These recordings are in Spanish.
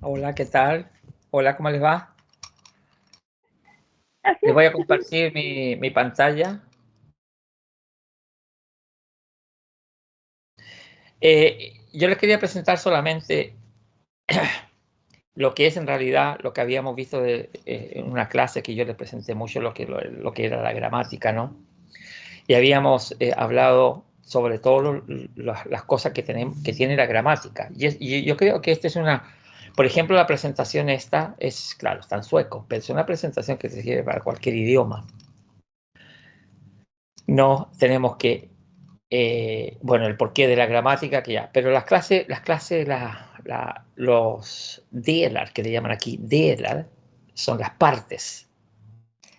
Hola, ¿qué tal? Hola, ¿cómo les va? Así Les es. voy a compartir mi pantalla. Yo les quería presentar solamente lo que es en realidad lo que habíamos visto en una clase que yo les presenté mucho, lo que era la gramática, ¿no? Y habíamos hablado sobre todo las cosas que tiene la gramática. Y yo creo que esta es por ejemplo, la presentación esta es, claro, está en sueco, pero es una presentación que se sirve para cualquier idioma. No tenemos que bueno, el porqué de la gramática, que ya, pero los delar, que le llaman aquí delar, son las partes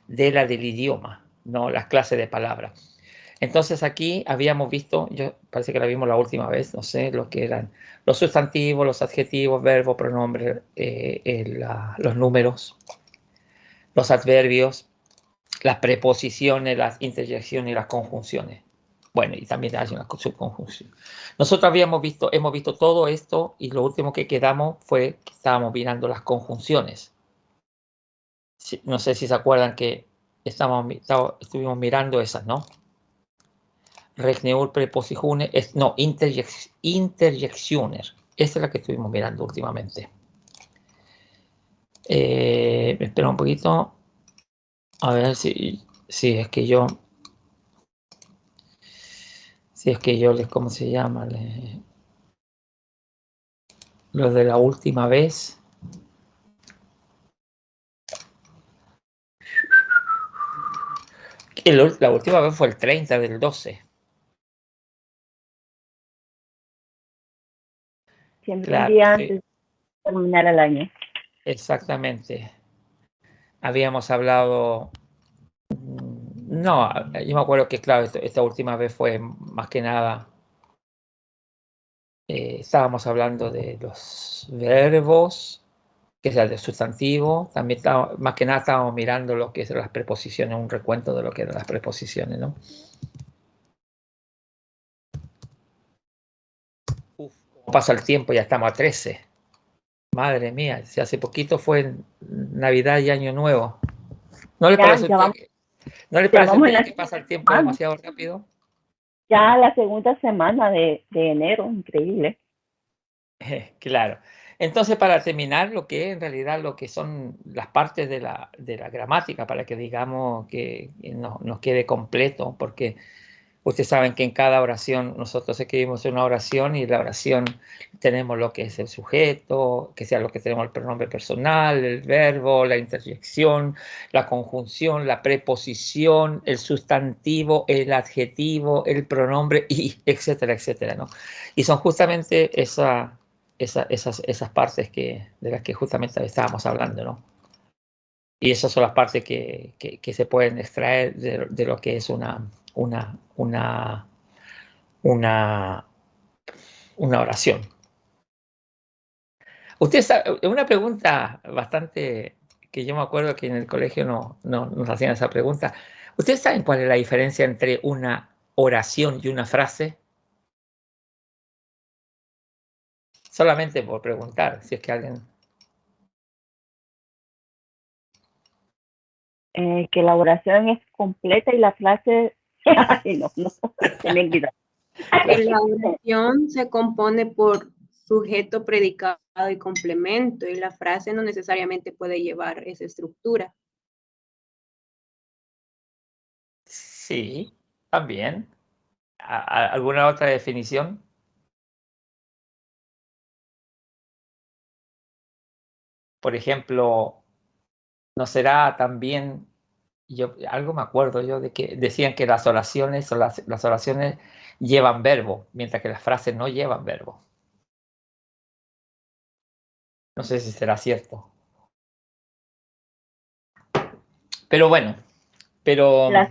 delar del idioma, no las clases de palabras. Entonces aquí habíamos visto, yo parece que la vimos la última vez, no sé, lo que eran los sustantivos, los adjetivos, verbos, pronombres, los números, los adverbios, las preposiciones, las interjecciones y las conjunciones. Bueno, y también hay una subconjunción. Nosotros hemos visto todo esto y lo último que quedamos fue que estábamos mirando las conjunciones. No sé si se acuerdan que estuvimos mirando esas, ¿no? Regneur, preposiciones, no, interjecciones. Esa es la que estuvimos mirando últimamente. Espera un poquito. A ver si es que yo ¿cómo se llama? Los de la última vez. La última vez fue el 30 del 12. Siempre un Claro, día sí, antes de terminar el año. exactamente. Habíamos hablado. No, yo me acuerdo que, claro, esta última vez fue más que nada. Estábamos hablando de los verbos, que es el de sustantivo. También más que nada estábamos mirando lo que es las preposiciones, un recuento de lo que eran las preposiciones, ¿no? Uf, cómo pasa el tiempo, ya estamos a 13. Madre mía, si hace poquito fue Navidad y Año Nuevo. ¿No les Ya, parece a ya ustedes vamos, que, ¿no les ya parece a vamos en ustedes la que pasa el tiempo semana, demasiado rápido? ya la segunda semana de enero, increíble. Claro. Entonces, para terminar, lo que es en realidad lo que son las partes de la gramática, para que digamos que nos quede completo, porque ustedes saben que en cada oración nosotros escribimos una oración y la oración tenemos lo que es el sujeto, que sea lo que tenemos el pronombre personal, el verbo, la interjección, la conjunción, la preposición, el sustantivo, el adjetivo, el pronombre, y etcétera, etcétera, ¿no? Y son justamente esas partes de las que justamente estábamos hablando, ¿no? Y esas son las partes que se pueden extraer de lo que es una, una, una, una oración. Usted sabe, una pregunta bastante que yo me acuerdo que en el colegio nos hacían esa pregunta. ¿Ustedes saben cuál es la diferencia entre una oración y una frase? Solamente por preguntar, si es que alguien... Que la oración es completa y la frase, ay, no, se me olvidó. Claro. La oración se compone por sujeto, predicado y complemento, y la frase no necesariamente puede llevar esa estructura. Sí, también. ¿Alguna otra definición? Por ejemplo, ¿no será también, algo me acuerdo yo de que decían que las oraciones llevan verbo, mientras que las frases no llevan verbo? No sé si será cierto. Pero bueno, pero Las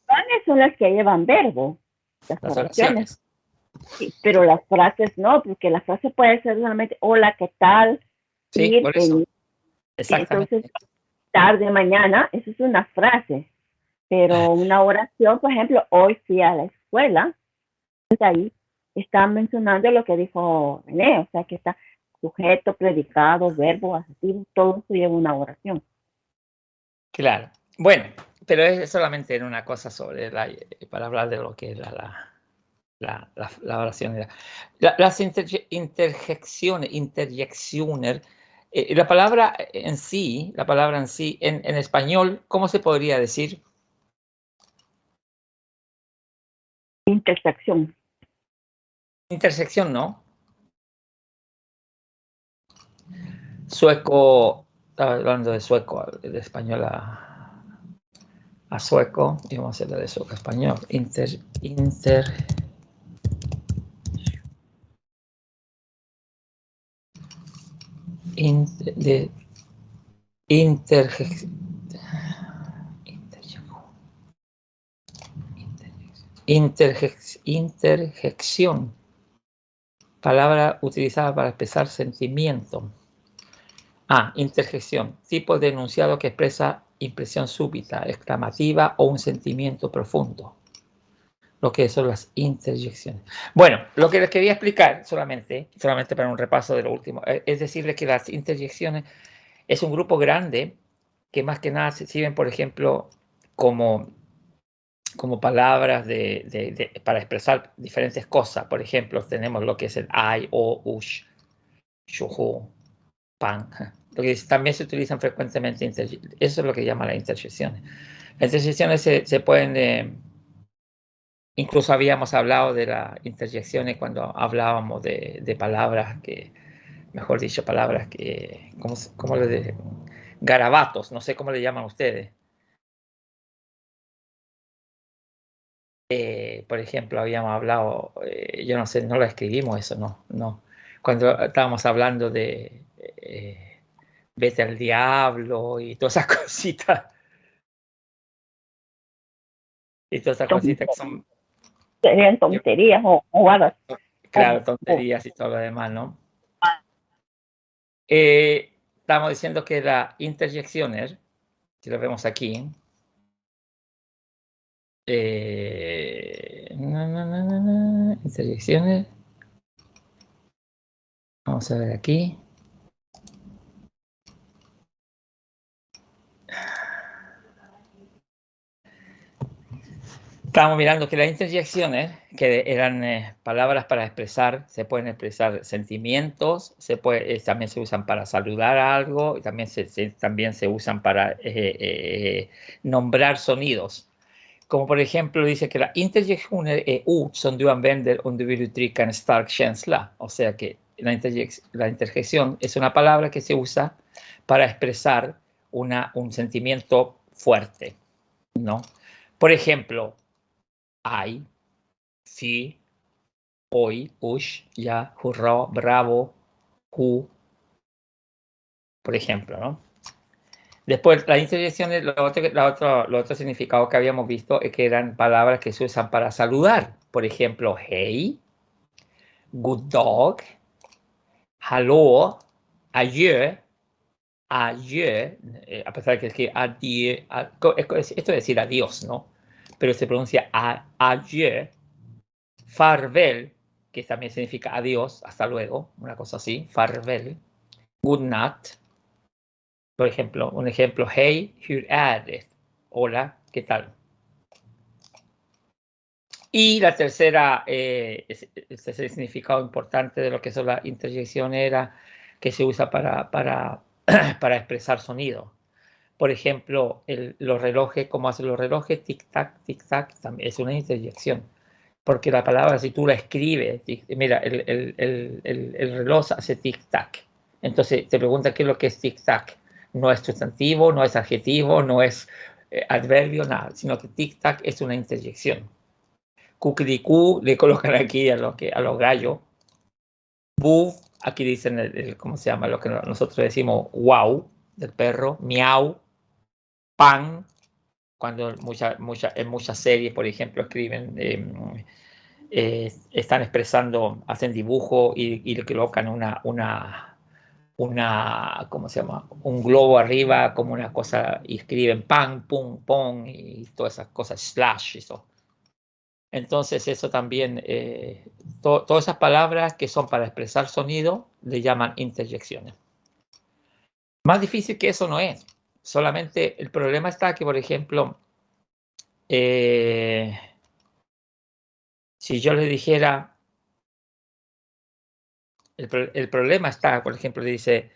oraciones son las que llevan verbo, las las oraciones, oraciones. sí, pero las frases no, porque la frase puede ser solamente hola, ¿qué tal? Sí, Ir, por eso. venir. Entonces, Exactamente. tarde, mañana, eso es una frase. Pero una oración, por ejemplo, hoy fui a la escuela, pues ahí está mencionando lo que dijo René, o sea que está sujeto, predicado, verbo, adjetivo, todo eso lleva una oración. Claro. Bueno, pero es solamente en una cosa para hablar de lo que es la oración. Las interjecciones, la palabra en sí, en español, ¿cómo se podría decir? Intersección. Intersección, ¿no? Sueco, estaba hablando de sueco, de español a sueco, y vamos a hacerlo de sueco a español. Interjección, palabra utilizada para expresar sentimiento. Interjección, tipo de enunciado que expresa impresión súbita, exclamativa o un sentimiento profundo. Lo que son las interjecciones. Bueno, lo que les quería explicar solamente para un repaso de lo último, es decirles que las interjecciones es un grupo grande que más que nada se sirven, por ejemplo, como palabras para expresar diferentes cosas. Por ejemplo, tenemos lo que es el ay, o, ush, shuhu, pan. Lo que también se utilizan frecuentemente. Eso es lo que llaman las interjecciones. Las interjecciones se pueden... incluso habíamos hablado de las interjecciones cuando hablábamos de palabras que, mejor dicho, palabras que... ¿Cómo le garabatos, no sé cómo le llaman ustedes. Por ejemplo, habíamos hablado, yo no sé, no lo escribimos eso, no. Cuando estábamos hablando de vete al diablo y todas esas cositas. Y todas esas cositas que son... Serían tonterías o guadas. Claro, tonterías y todo lo demás, ¿no? Estamos diciendo que las interjecciones, si lo vemos aquí, interjecciones, vamos a ver aquí. Estamos mirando que las interjecciones, que eran palabras para expresar, se pueden expresar sentimientos, también se usan para saludar a algo, y también se usan para nombrar sonidos. Como por ejemplo dice que las interjektioner är ord som du använder om du vill uttrycka en stark känsla. O sea que la interjección es una palabra que se usa para expresar un sentimiento fuerte, ¿no? Por ejemplo, ay, sí, hoy, ush, ya, hurra, bravo, hu, por ejemplo, ¿no? Después, las interjecciones, lo otro significado que habíamos visto es que eran palabras que se usan para saludar. Por ejemplo, hey, good dog, hallå, adieu, adieu, a pesar de que es que adieu, esto es decir adiós, ¿no? Pero se pronuncia adieu, farvel, que también significa adiós, hasta luego, una cosa así, farvel, good night. Por ejemplo, un ejemplo, hey, hur är det? Hola, ¿qué tal? Y la tercera, el tercer significado importante de lo que son las interjecciones era que se usa para expresar sonido. Por ejemplo, los relojes, como hacen los relojes, tic-tac, también es una interjección. Porque la palabra, si tú la escribes, mira, el reloj hace tic-tac. Entonces te pregunta qué es lo que es tic-tac. No es sustantivo, no es adjetivo, no es adverbio, nada, sino que tic-tac es una interjección. Cucuricú le colocan aquí a los gallos. Buf, aquí dicen ¿cómo se llama? Lo que nosotros decimos wow, del perro. Miau, pan. Cuando en muchas series, por ejemplo, escriben, están expresando, hacen dibujo y le colocan ¿cómo se llama? Un globo arriba, como una cosa, y escriben pan, pum, pong, y todas esas cosas, slash, eso. Entonces eso también, todas esas palabras que son para expresar sonido, le llaman interjecciones. Más difícil que eso no es. Solamente el problema está que, por ejemplo, si yo le dijera, el problema está, por ejemplo, dice,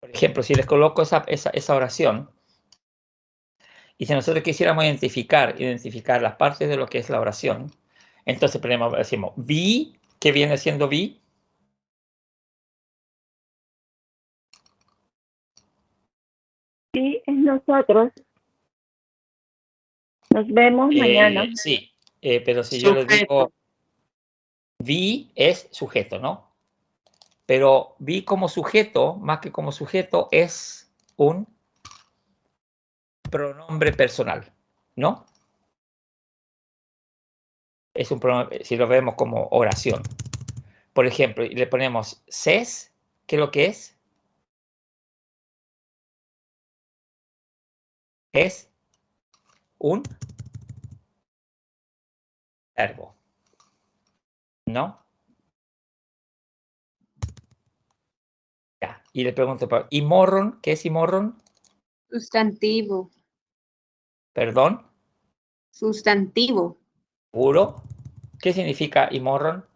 por ejemplo, si les coloco esa oración, y si nosotros quisiéramos identificar las partes de lo que es la oración, entonces decimos, vi, ¿qué viene siendo vi? Sí, es nosotros. Nos vemos mañana. Sí, pero si yo les digo, vi es sujeto, ¿no? Pero vi como sujeto, más que como sujeto, es un pronombre personal, ¿no? Es un pronombre, si lo vemos como oración. Por ejemplo, y le ponemos ses, ¿qué es lo que es? Es un verbo, ¿no? Ya. Y le pregunto, ¿y morron? ¿Qué es y morron? Sustantivo. Perdón. Sustantivo. ¿Puro? ¿Qué significa y morron?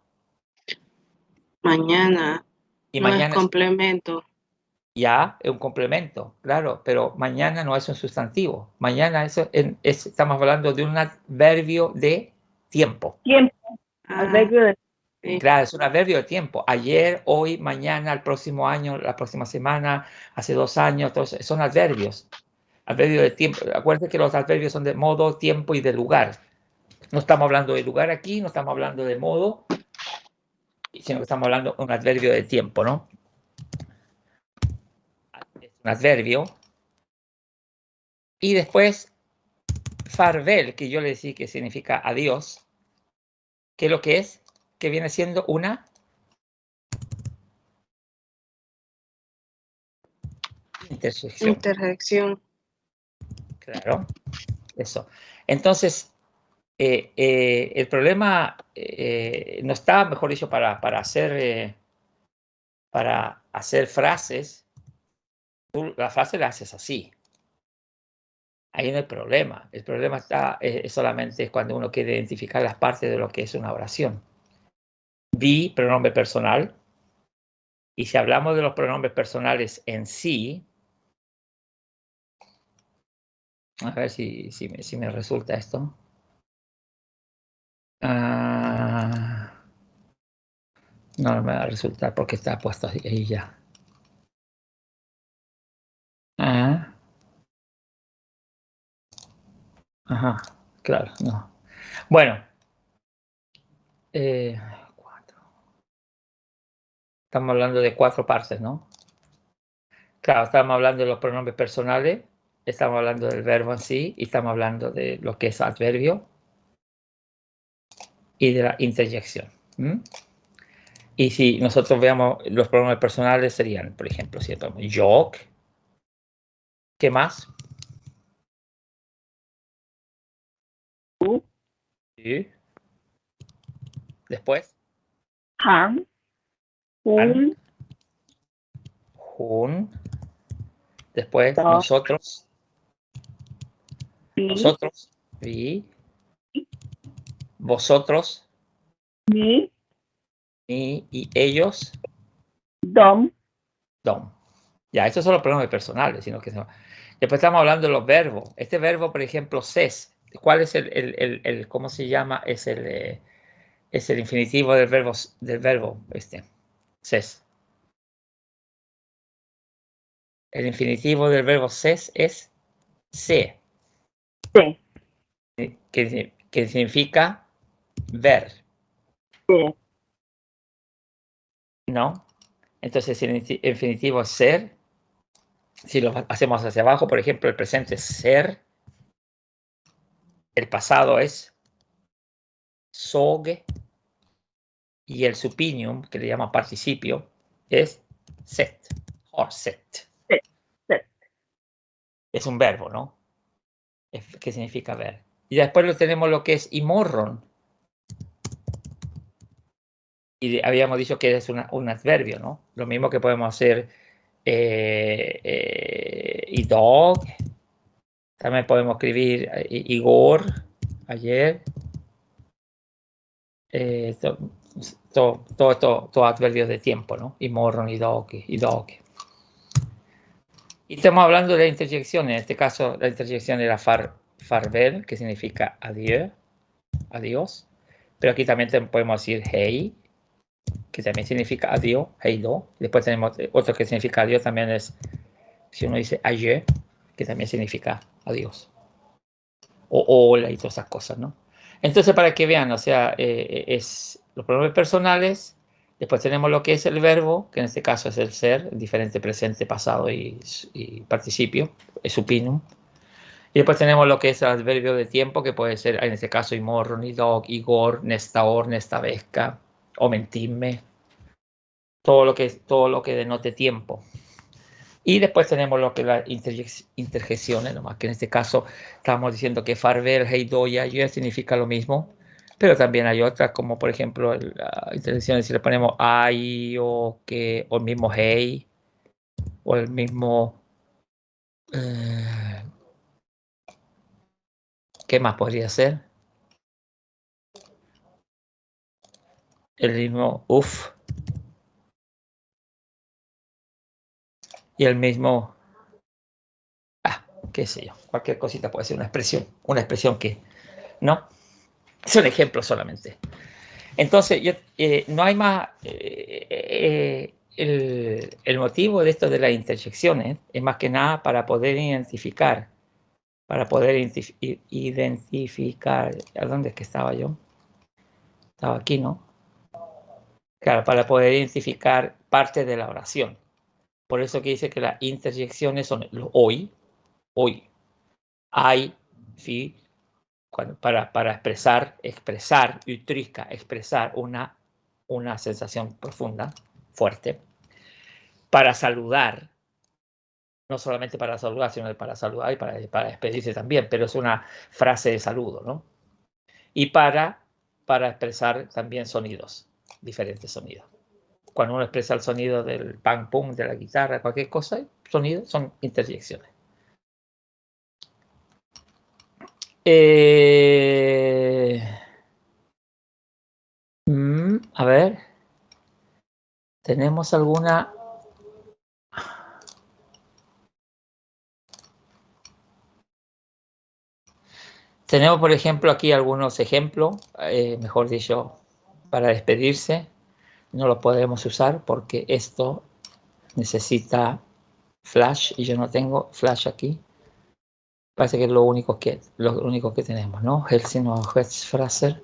Mañana. Y No es mañana complemento. ya es un complemento, claro, pero mañana no es un sustantivo. Mañana estamos hablando de un adverbio de tiempo. Tiempo. Ah, Adverbio de sí. Claro, es un adverbio de tiempo. Ayer, hoy, mañana, el próximo año, la próxima semana, hace 2 años, todos son adverbios. Adverbio de tiempo. Acuérdense que los adverbios son de modo, tiempo y de lugar. No estamos hablando de lugar aquí, no estamos hablando de modo, sino que estamos hablando de un adverbio de tiempo, ¿no? Es un adverbio. Y después, farvel, que yo le decía que significa adiós, ¿qué es lo que es? Que viene siendo una intersección. Interjección. Claro, eso. Entonces, el problema no está, mejor dicho, para hacer frases. Tú la frase la haces así. Ahí no hay problema. El problema está solamente cuando uno quiere identificar las partes de lo que es una oración. Vi, pronombre personal. Y si hablamos de los pronombres personales en sí, a ver si me resulta esto. No me va a resultar porque está puesto ahí ya. Ajá, claro, no. Bueno. 4. Estamos hablando de 4 partes, ¿no? Claro, estamos hablando de los pronombres personales, estamos hablando del verbo en sí, y estamos hablando de lo que es adverbio y de la interjección. Y si nosotros veamos los pronombres personales serían, por ejemplo, si ponemos yo, ¿qué más? tú, Sí. Después, han, un, jun. Después, dos, nosotros, vi, vi, vosotros, mi, y ellos, dom, dom. Ya, estos son los pronombres personales, sino que después estamos hablando de los verbos. Este verbo, por ejemplo, ses, ¿cuál es el cómo se llama? Es el infinitivo del verbo ses. El infinitivo del verbo ses es se, sí, que significa ver, sí, ¿no? Entonces el infinitivo es ser. Si lo hacemos hacia abajo, por ejemplo, el presente es ser, el pasado es soge, y el supinium, que le llama participio, es set, or set. Set. Es un verbo, ¿no? Que significa ver. Y después tenemos lo que es imorron. Y habíamos dicho que es un adverbio, ¿no? Lo mismo que podemos hacer idag. También podemos escribir Igor, ayer. Todo adverbios de tiempo, ¿no? Imorron, idag. Y estamos hablando de la interjección. En este caso, la interjección era farvel, que significa adiós. Pero aquí también podemos decir hey, que también significa adiós, heido. Después tenemos otro que significa adiós, también es, si uno dice ayer, que también significa adiós. O hola y todas esas cosas, ¿no? Entonces, para que vean, o sea, es los pronombres personales, después tenemos lo que es el verbo, que en este caso es el ser, el diferente presente, pasado y participio, es supinum. Y después tenemos lo que es el adverbio de tiempo, que puede ser, en este caso, imorron, idog, igor, nesta hor, nesta vesca, o mentirme, todo lo que denote tiempo. Y después tenemos lo que es las interjecciones, nomás que en este caso estamos diciendo que farvel, heido y ayer significa lo mismo, pero también hay otras, como por ejemplo la interjección, si le ponemos ay o que, o el mismo hey, o el mismo ¿qué más podría ser? El mismo uf y el mismo qué sé yo, cualquier cosita puede ser una expresión que no, son ejemplos solamente. Entonces, no hay más. El motivo de esto de las interjecciones es más que nada para poder identificar. ¿A dónde es que estaba yo? Estaba aquí, ¿no? Claro, para poder identificar parte de la oración. Por eso que dice que las interjecciones son hoy, hay, fi, para expresar, uttrycka, expresar una sensación profunda, fuerte, para saludar, no solamente para saludar, sino para saludar y para despedirse también, pero es una frase de saludo, ¿no? Y para expresar también sonidos, diferentes sonidos. Cuando uno expresa el sonido del pam pum, de la guitarra, cualquier cosa, sonidos son interjecciones. A ver, ¿tenemos alguna? Tenemos, por ejemplo, aquí algunos ejemplos, mejor dicho, para despedirse. No lo podemos usar porque esto necesita flash y yo no tengo flash aquí. Parece que es lo único que tenemos, ¿no? Helsing o Hetzfraser.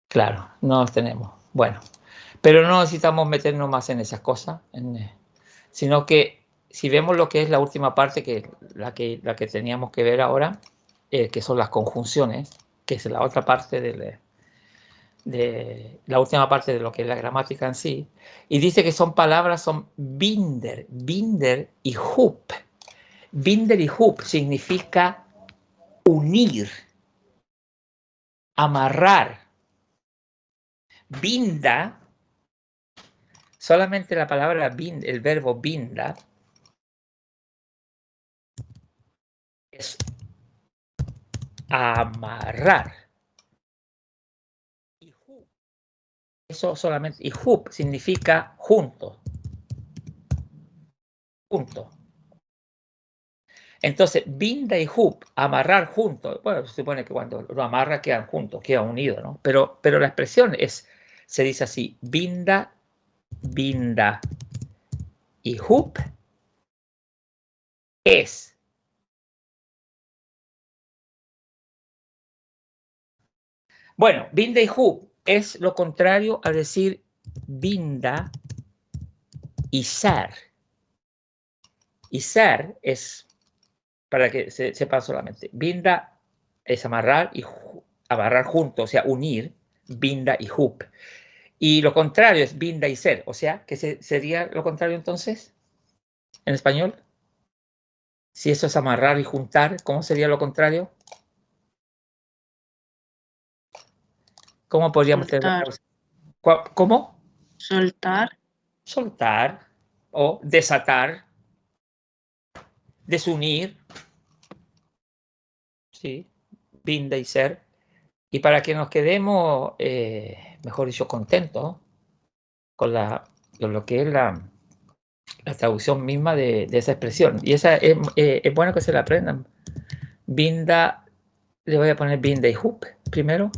Claro, no los tenemos. Bueno, pero no necesitamos meternos más en esas cosas, sino que si vemos lo que es la última parte, la que teníamos que ver ahora, que son las conjunciones, que es la otra parte de la última parte de lo que es la gramática en sí, y dice que son palabras, son binder y hoop. Binder y hoop significa unir, amarrar. Binda, solamente la palabra bind, el verbo binda, es amarrar. Y hoop, eso solamente, y hoop significa junto. Junto. Entonces, binda y hoop, amarrar juntos. Bueno, se supone que cuando lo amarra quedan juntos, quedan unidos, ¿no? Pero la expresión se dice así, binda y hoop es. Bueno, binda y hoop es lo contrario a decir binda y ser. Y ser es, para que se sepa solamente, binda es amarrar y amarrar juntos, o sea, unir, binda y hoop. Y lo contrario es binda y ser. O sea, ¿qué sería lo contrario entonces? En español. Si eso es amarrar y juntar, ¿cómo sería lo contrario? ¿Cómo podríamos tener? ¿Cómo? Soltar. Soltar o desatar, desunir. Sí, binda y ser. Y para que nos quedemos, mejor dicho, contentos con lo que es la traducción misma de esa expresión. Y esa es bueno que se la aprendan. Binda, le voy a poner binda y hoop primero.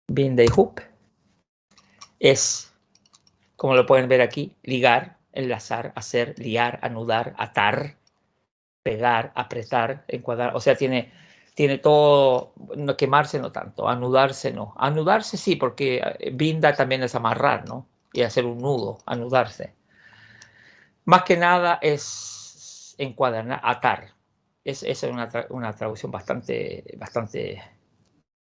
Binda y hoop es, como lo pueden ver aquí, ligar, enlazar, hacer, liar, anudar, atar, pegar, apretar, encuadrar. O sea, tiene todo, no quemarse no tanto, anudarse no. Anudarse sí, porque binda también es amarrar, ¿no? Y hacer un nudo, anudarse. Más que nada es encuadernar, atar. Esa es una traducción bastante,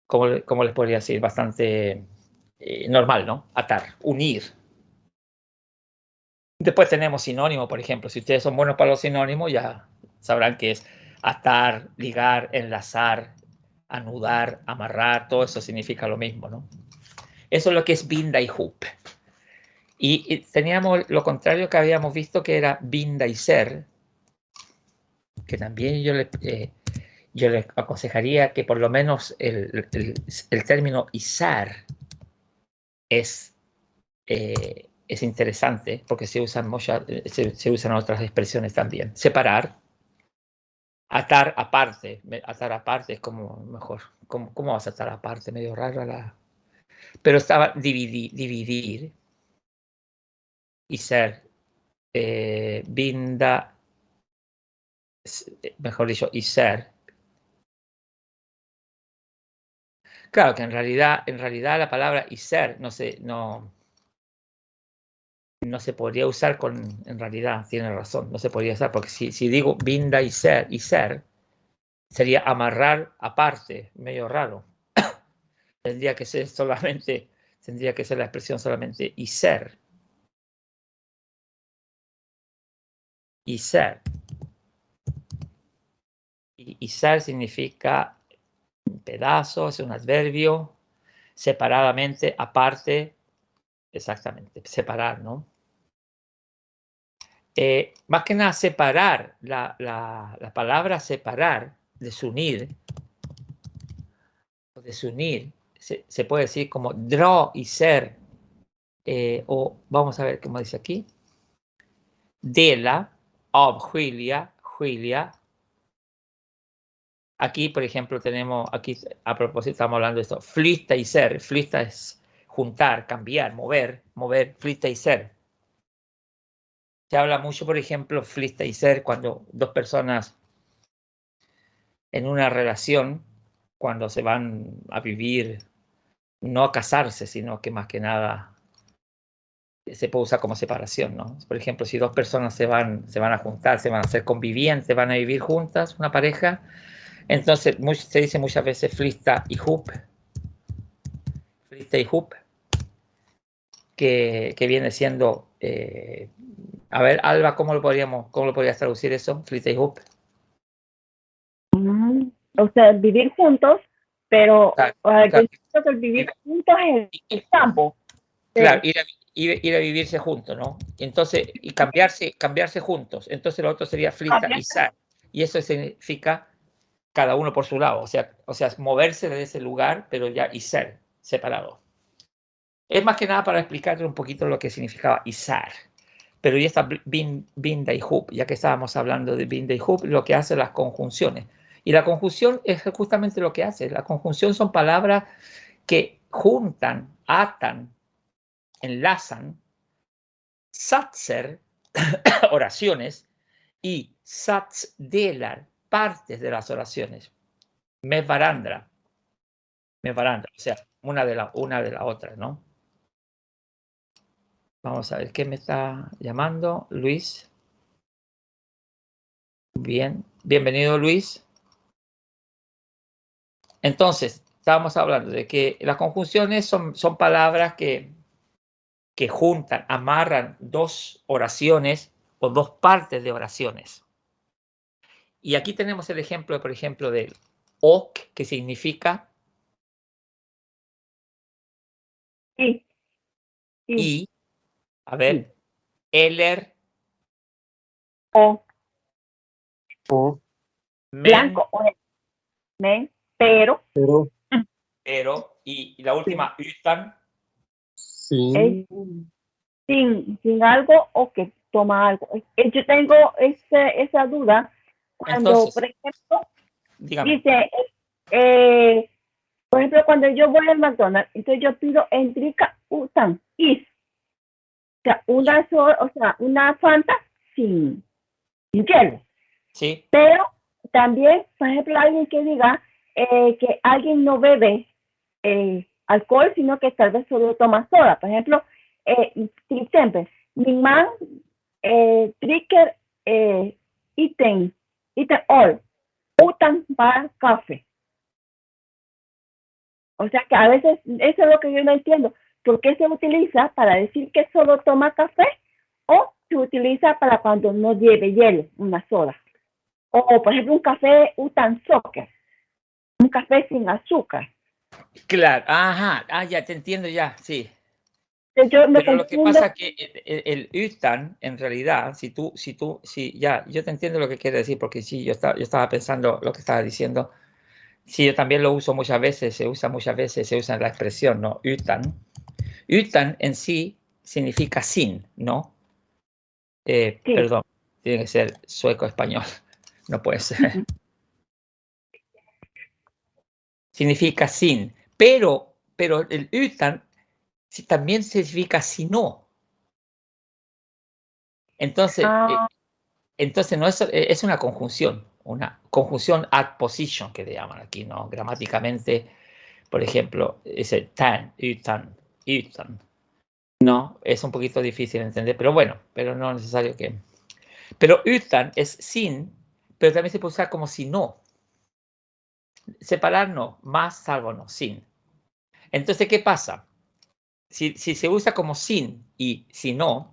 ¿cómo les podría decir? Bastante normal, ¿no? Atar, unir. Después tenemos sinónimo, por ejemplo. Si ustedes son buenos para los sinónimos, ya sabrán que es atar, ligar, enlazar, anudar, amarrar. Todo eso significa lo mismo, ¿no? Eso es lo que es binda y hoop. Y teníamos lo contrario que habíamos visto, que era binda y ser, que también yo les aconsejaría que por lo menos el término izar es interesante, porque se usan otras expresiones también. Separar, atar aparte. Atar aparte es como mejor. ¿Cómo vas a atar aparte? Medio rara Pero estaba dividir y ser. Binda, mejor dicho, y ser. Claro que en realidad la palabra y ser no se podría usar en realidad, tiene razón, no se podría usar, porque si digo binda y ser, sería amarrar aparte, medio raro. Tendría que ser la expresión solamente y ser. Y ser. Y ser significa un pedazo, es un adverbio, separadamente, aparte, exactamente, separar, ¿no? Más que nada separar, la palabra separar, desunir, se puede decir como draw y ser, o vamos a ver cómo dice aquí, dela, of Julia. Aquí, por ejemplo, tenemos, aquí a propósito estamos hablando de esto, flytta y ser. Flytta es juntar, cambiar, mover, flytta y ser. Se habla mucho, por ejemplo, flytta y ser cuando dos personas en una relación, cuando se van a vivir, no a casarse, sino que más que nada se puede usar como separación, ¿no? Por ejemplo, si dos personas se van a juntar, se van a ser convivientes, van a vivir juntas, una pareja, entonces se dice muchas veces flytta y hoop, que viene siendo, a ver, Alba, ¿cómo lo podrías traducir eso? Flytta y hoop. O sea, vivir juntos, pero Claro. el vivir juntos es el campo. Claro, ir a vivirse juntos, ¿no? Entonces, y cambiarse juntos. Entonces lo otro sería flytta y ser. Y eso significa cada uno por su lado. O sea, moverse de ese lugar, pero ya y ser separado. Es más que nada para explicarle un poquito lo que significaba izar. Pero ya está binda y hoop, ya que estábamos hablando de binda y hoop, lo que hace las conjunciones. Y la conjunción es justamente lo que hace. La conjunción son palabras que juntan, atan, enlazan, satser, oraciones, y satsdelar, partes de las oraciones. Mevarandra, o sea, una de la otra, ¿no? Vamos a ver, ¿qué me está llamando? Luis. Bien, bienvenido Luis. Entonces, estábamos hablando de que las conjunciones son palabras que juntan, amarran dos oraciones o dos partes de oraciones. Y aquí tenemos el ejemplo, por ejemplo, del ok, que significa Sí, sí, y, a ver, eller, o O, men, blanco, o men, pero pero, pero, y la última, utan, es sin, sin algo o que toma algo. Yo tengo esa duda cuando, por entonces, ejemplo, dígame, dice, por ejemplo, cuando yo voy al McDonald's, entonces yo pido entrica utan, is, o sea, una Fanta sin hielo. ¿sí? Pero también, por ejemplo, alguien que diga que alguien no bebe alcohol, sino que tal vez solo toma soda. Por ejemplo, siempre, mi man dricker iten all, utan para café. O sea que a veces, eso es lo que yo no entiendo. ¿Por qué se utiliza para decir que solo toma café o se utiliza para cuando no lleve hielo, una soda? O, por ejemplo, un café utan soccer, un café sin azúcar. Claro, ajá, ya te entiendo ya, sí. Entonces yo me Pero lo que confundo. pasa es que el utan, en realidad, ya, yo te entiendo lo que quiere decir, porque sí, yo estaba pensando lo que estaba diciendo. Sí, yo también lo uso muchas veces, se usa la expresión, ¿no? Utan. Utan en sí significa sin, ¿no? Sí. Perdón, tiene que ser sueco-español, no puede ser. Significa sin, pero el utan también significa si no. Entonces, entonces no es una conjunción adposition que le llaman aquí, ¿no? Gramáticamente, por ejemplo, ese tan, utan, utan. No, es un poquito difícil de entender, pero bueno, pero no es necesario que... Pero utan es sin, pero también se puede usar como si no. Separar no, más salvo no, sin. Entonces, ¿qué pasa? Si se usa como sin y si no,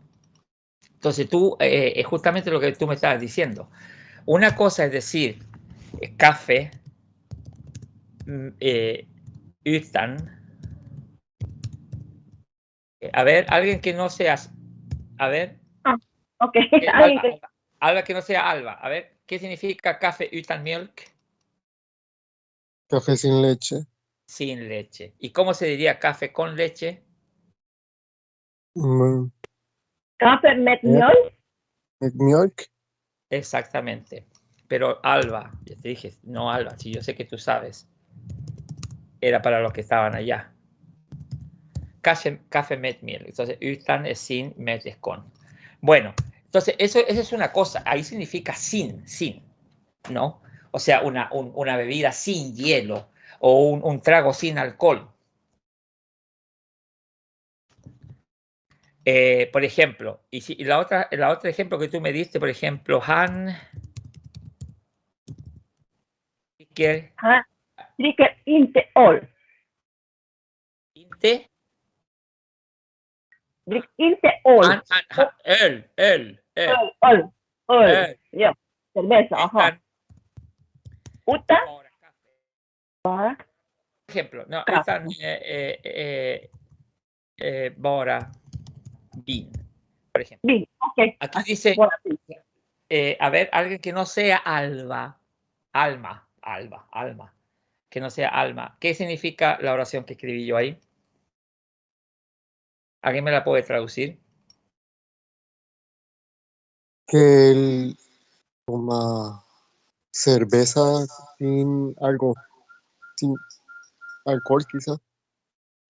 entonces tú, es justamente lo que tú me estabas diciendo. Una cosa es decir, café, utan. A ver, alguien que no sea... A ver, Ok, alguien Alba, que Alba que no sea Alba. A ver, ¿qué significa café utan milk? café sin leche, Sin leche. ¿Y cómo se diría café con leche? mm, café metniol, milk, Exactamente. Pero Alba, ya te dije, no Alba, si yo sé que tú sabes, era para los que estaban allá. Café met miel. Entonces, utan es sin, met es con. Bueno, entonces, eso es una cosa. Ahí significa sin, ¿no? O sea, una bebida sin hielo o un trago sin alcohol. Por ejemplo, y la otra ejemplo que tú me diste, por ejemplo, Han dricker dricker inte all, inte, drink inte all, öl, öl, yeah, cerveza, ajá. utan Uta bara kaffe. para Por ejemplo, no, café. utan bara vin, por ejemplo. Bien, ok. Aquí dice, Bueno, sí. a ver, alguien que no sea alma, que no sea alma. ¿Qué significa la oración que escribí yo ahí? ¿Alguien me la puede traducir? que él toma cerveza sin algo, sin alcohol quizá,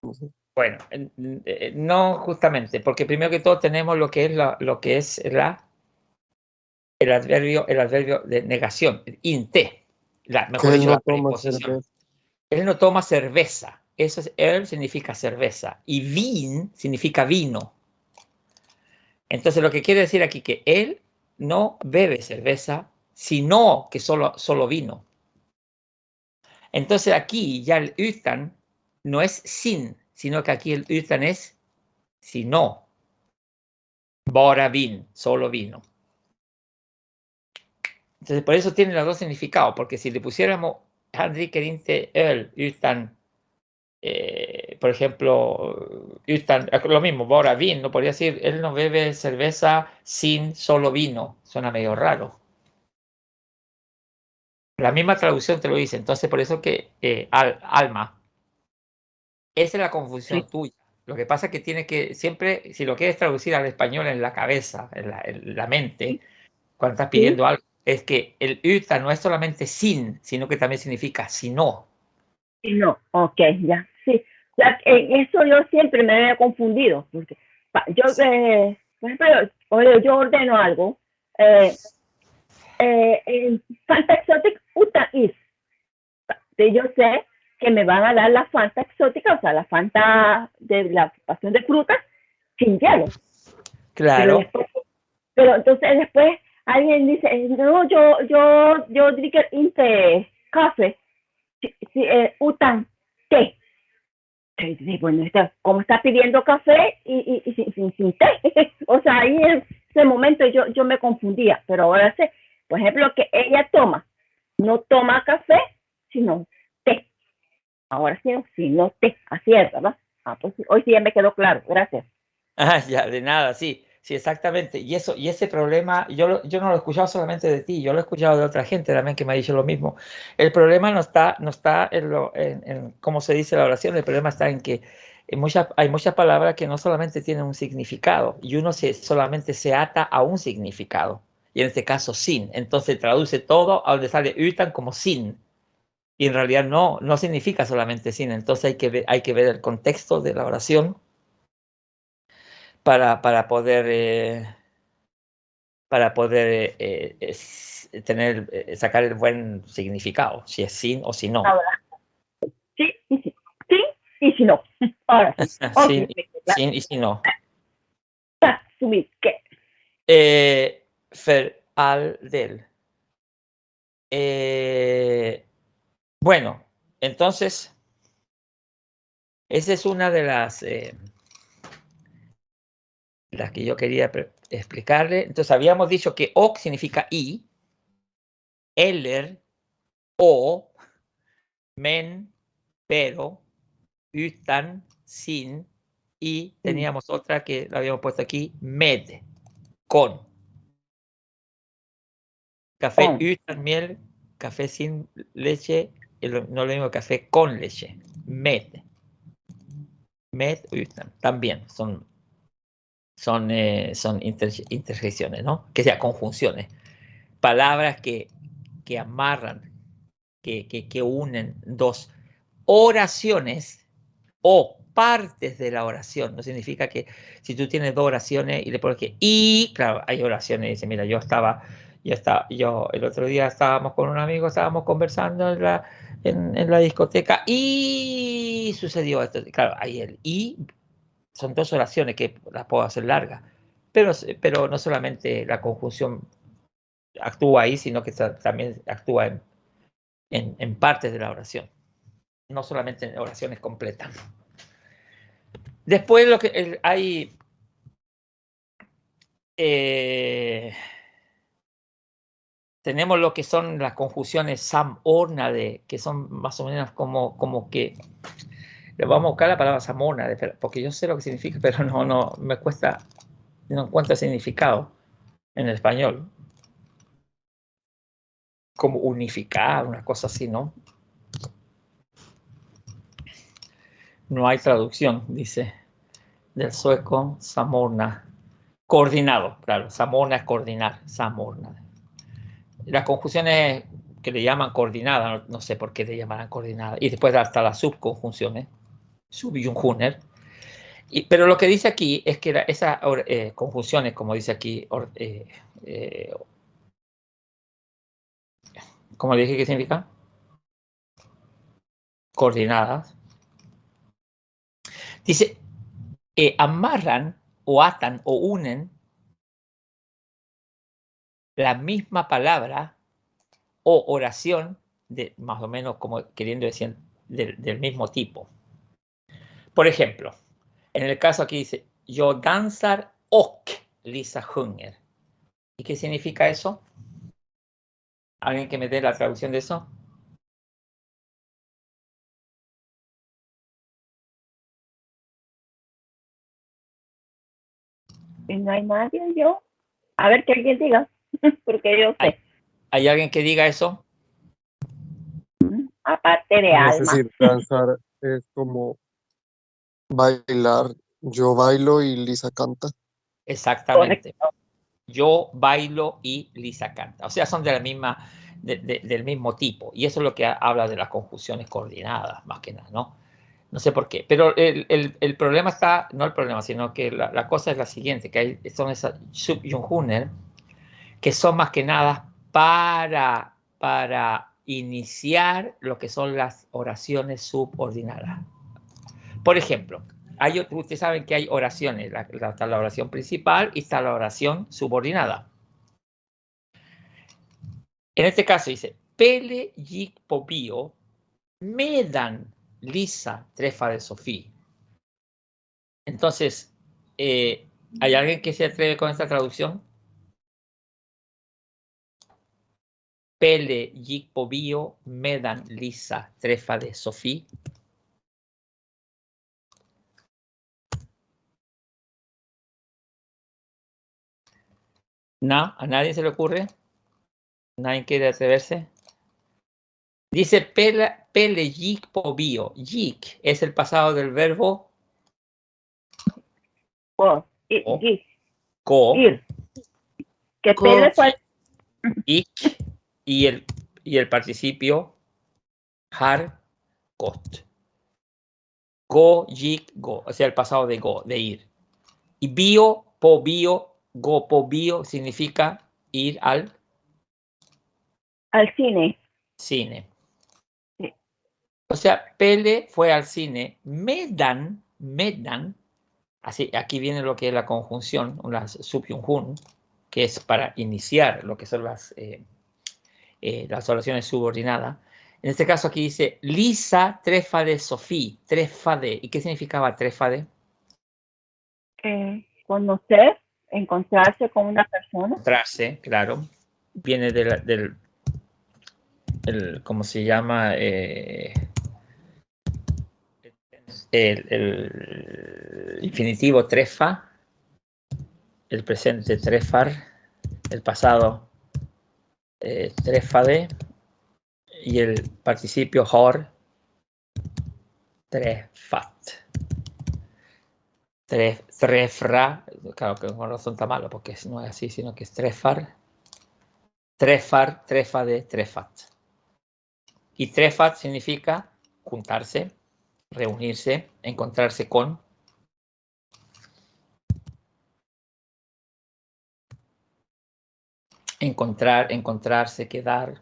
no sé. Bueno, no justamente, porque primero que todo tenemos lo que es el adverbio de negación, inte, Que mejor él dicho, no la toma preposición. cerveza, Él no toma cerveza. Eso es, él significa cerveza. Y vin significa vino. Entonces, lo que quiere decir aquí que él no bebe cerveza, sino que solo vino. Entonces aquí ya el utan no es sin, sino que aquí el utan es si no. Bara vin, solo vino. Entonces por eso tiene los dos significados, porque si le pusiéramos han dricker inte öl utan, por ejemplo, utan, lo mismo, bara vin, no podría decir, él no bebe cerveza sin solo vino, suena medio raro. La misma traducción te lo dice, entonces por eso que alma, esa es la confusión tuya. Lo que pasa es que tiene que siempre, si lo quieres traducir al español en la cabeza, en la mente, cuando estás pidiendo algo, es que el uta no es solamente sin, sino que también significa si no. Si no, ok, ya, sí. Ya, eso yo siempre me había confundido, porque yo, por ejemplo, yo ordeno algo, Fanta Exotic Uta Is. Yo sé que me van a dar la Fanta exótica, o sea, la Fanta de la pasión de frutas, sin hielo. Claro. Pero entonces después alguien dice, no, yo dricker inte café, utan té. Bueno, como está pidiendo café y sin té. O sea, ahí en ese momento yo me confundía, pero ahora sé, por ejemplo, que ella no toma café, sino té. Ahora sí, sino té, así es, ¿verdad? Pues hoy sí ya me quedó claro, gracias. Ya, de nada, sí, exactamente. Y ese problema, yo no lo he escuchado solamente de ti, yo lo he escuchado de otra gente también que me ha dicho lo mismo. El problema no está en cómo se dice la oración, el problema está en que hay muchas palabras que no solamente tienen un significado y uno solamente se ata a un significado. Y en este caso sin. Entonces traduce todo a donde sale utan como sin. Y en realidad no significa solamente sin. Entonces hay que ver el contexto de la oración para poder sacar el buen significado, si es sin o si no. Ahora, sí y sí. Sí y si no. Ahora sí. Sin y si no. För all del. Bueno, entonces, esa es una de las que yo quería explicarle. Entonces, habíamos dicho que ok significa y, eller, o, men, pero, utan, sin, y teníamos otra que la habíamos puesto aquí, med, con. Café utan miel, café sin leche, no lo mismo café con leche, med. Med, utan, también son interjecciones, ¿no? Que sea conjunciones. Palabras que amarran, que unen dos oraciones o partes de la oración. No significa que si tú tienes dos oraciones y le pones que y, claro, hay oraciones, dice, mira, yo el otro día estábamos con un amigo, estábamos conversando en la discoteca y sucedió esto. Claro, ahí el y son dos oraciones que las puedo hacer largas, pero no solamente la conjunción actúa ahí, sino que también actúa en partes de la oración, no solamente en oraciones completas. Después lo que hay tenemos lo que son las conjunciones samordnade, que son más o menos como que le vamos a buscar la palabra samordnade, porque yo sé lo que significa, pero no me cuesta, no encuentro significado en el español. Como unificar, una cosa así, ¿no? No hay traducción, dice, del sueco samorna. Coordinado, claro, samorna es coordinar, samorna. Las conjunciones que le llaman coordinada, no sé por qué le llamarán coordinada, y después hasta las subconjunciones, subyunjuner. Pero lo que dice aquí es que esas conjunciones, como dice aquí, ¿cómo dije qué significa? Coordinadas. Dice, amarran o atan o unen la misma palabra o oración más o menos como queriendo decir del mismo tipo. Por ejemplo, en el caso aquí dice, yo dansar och Lisa Hunger. ¿Y qué significa eso? ¿Alguien que me dé la traducción de eso? Si no hay nadie, yo. A ver que alguien diga, porque yo sé. ¿Hay alguien que diga eso? Aparte de No sé Alma. si danzar es como bailar. Yo bailo y Lisa canta. Exactamente. Yo bailo y Lisa canta. O sea, son de la misma, del mismo tipo. Y eso es lo que habla de las conjunciones coordinadas, más que nada, ¿no? No sé por qué. Pero el problema está, no el problema, sino que la cosa es la siguiente, que son esas Subjunjuner, que son más que nada para iniciar lo que son las oraciones subordinadas. Por ejemplo, ustedes saben que hay oraciones, está la oración principal y está la oración subordinada. En este caso dice, Pele Yik Popio Medan Lisa Trefa de Sofía. Entonces, ¿hay alguien que se atreve con esta traducción? Pele Yik Popio Medan Lisa Trefa de Sofía. ¿No? ¿A nadie se le ocurre? ¿Nadie quiere atreverse? Dice Pele Yik Popio. Yik es el pasado del verbo Go. Go. Ir. Que Pele fue. Ik y el participio har got. Go, yik, go. O sea, el pasado de go, de ir. Y bio, po bio, go po bio significa ir al cine. cine. Sí. O sea, Pele fue al cine. Medan, así, aquí viene lo que es la conjunción, una subjunjun, que es para iniciar lo que son las oraciones subordinadas. En este caso aquí dice Lisa trefade Sofía, trefade. ¿Y qué significaba trefade? Conocer, encontrarse con una persona. Encontrarse, claro. Viene del ¿cómo se llama? El infinitivo trefa, el presente trefar, el pasado trefade y el participio hor trefat. Trefra, claro que con razón está malo porque no es así, sino que es trefar, trefade, trefat. Y trefat significa juntarse, reunirse, encontrarse con. Encontrarse, quedar.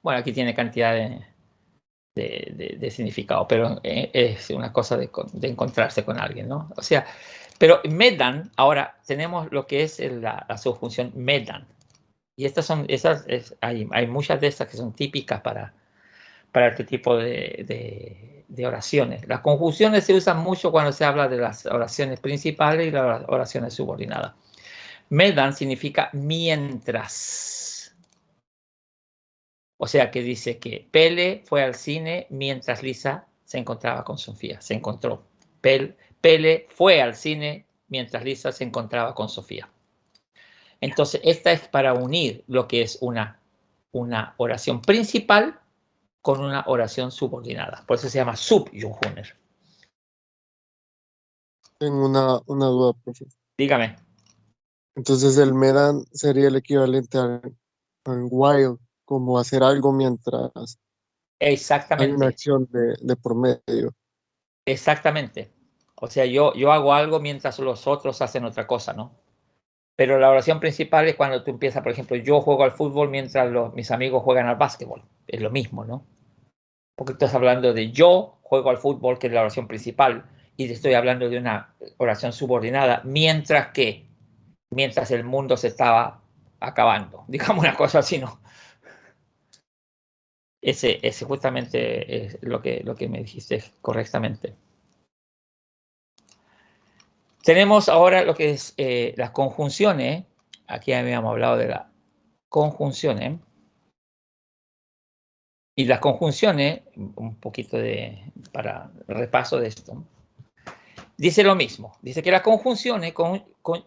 Bueno, aquí tiene cantidad de significado, pero es una cosa de encontrarse con alguien, ¿no? O sea, pero medan, ahora tenemos lo que es la subjunción medan. Y estas son, hay muchas de estas que son típicas para este tipo de oraciones. Las conjunciones se usan mucho cuando se habla de las oraciones principales y las oraciones subordinadas. Medan significa mientras. O sea que dice que Pele fue al cine mientras Lisa se encontraba con Sofía. Se encontró. Pele fue al cine mientras Lisa se encontraba con Sofía. Entonces, esta es para unir lo que es una oración principal con una oración subordinada. Por eso se llama subjunjuner. Tengo una duda, profe. Dígame. Entonces el Medan sería el equivalente al while, como hacer algo mientras hay una Exactamente. acción de por medio. Exactamente. O sea, yo hago algo mientras los otros hacen otra cosa, ¿no? Pero la oración principal es cuando tú empiezas, por ejemplo, yo juego al fútbol mientras mis amigos juegan al básquetbol. Es lo mismo, ¿no? Porque estás hablando de yo juego al fútbol, que es la oración principal, y te estoy hablando de una oración subordinada, mientras el mundo se estaba acabando. Digamos una cosa así, ¿no? Ese justamente es lo que me dijiste correctamente. Tenemos ahora lo que es las conjunciones. Aquí habíamos hablado de las conjunciones. Y las conjunciones, un poquito para repaso de esto, dice lo mismo. Dice que las conjunciones,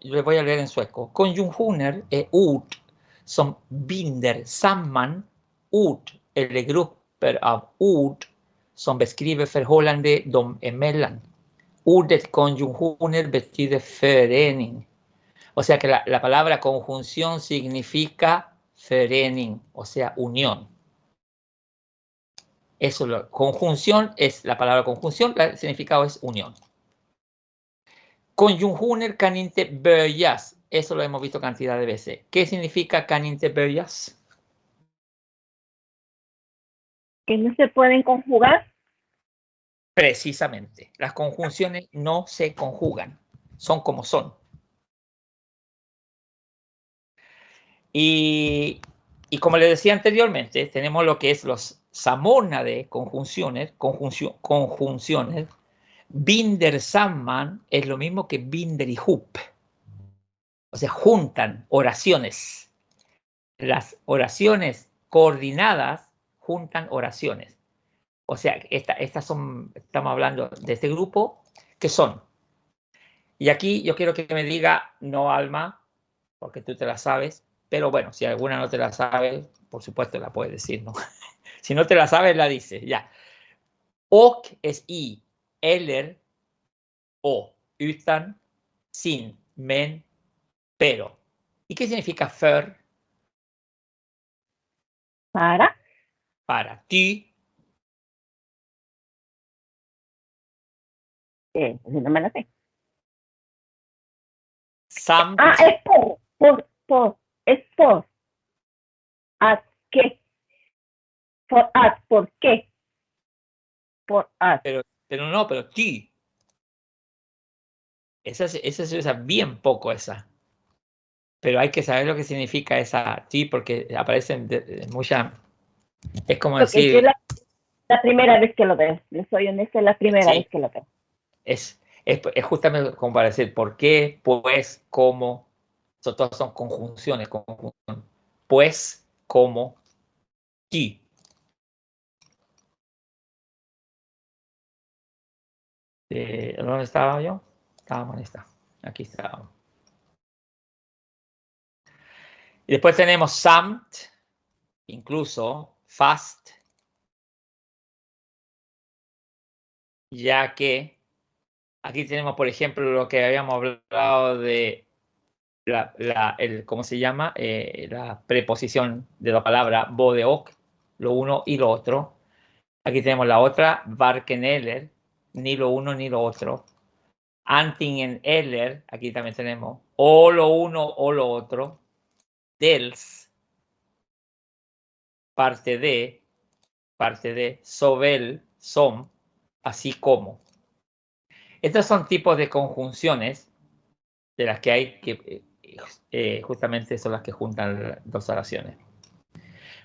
le voy a leer en sueco, conjunktioner är ord som binder samman ord eller grupper av ord som beskriver förhållande dem emellan. Ordet conjunktioner betyder förening. O sea que la palabra conjunción significa förening, o sea, unión. Eso, conjunción es la palabra conjunción, el significado es unión. Conjunktioner kan inte böjas. Eso lo hemos visto cantidad de veces. ¿Qué significa kan inte böjas? Que no se pueden conjugar. Precisamente. Las conjunciones no se conjugan. Son como son. Y como les decía anteriormente, tenemos lo que es los samordnade conjunciones. Binder samman es lo mismo que binder ihop. O sea, juntan oraciones. Las oraciones coordinadas juntan oraciones. O sea, estas son, estamos hablando de este grupo, que son. Y aquí yo quiero que me diga, no Alma, porque tú te la sabes, pero bueno, si alguna no te la sabe, por supuesto la puedes decir, ¿no? Si no te la sabes, la dices, ya. Och es i, eller, o, utan, sin, men, pero. ¿Y qué significa för? Para. Ty. No me la sé. Samt. Es por. Es por. ¿A qué? ¿Por qué? Por at. Pero no, pero ty. Esa se usa bien poco esa. Pero hay que saber lo que significa esa ty porque aparecen muchas. Es como decir. Es la primera vez que lo veo. Le soy honesta, es la primera vez que lo veo. Es justamente como para decir por qué, pues, cómo. Todas son conjunciones. Pues, cómo, ty. ¿Dónde estaba yo? Estábamos en esta. Aquí estábamos. Y después tenemos samt, incluso fast, ya que aquí tenemos, por ejemplo, lo que habíamos hablado de ¿cómo se llama? La preposición de la palabra både och, lo uno y lo otro. Aquí tenemos la otra, varken eller, ni lo uno ni lo otro. Antingen eller, aquí también tenemos, o lo uno o lo otro. Dels, parte de, sovel, som, así como. Estos son tipos de conjunciones de las que hay que, justamente son las que juntan dos oraciones.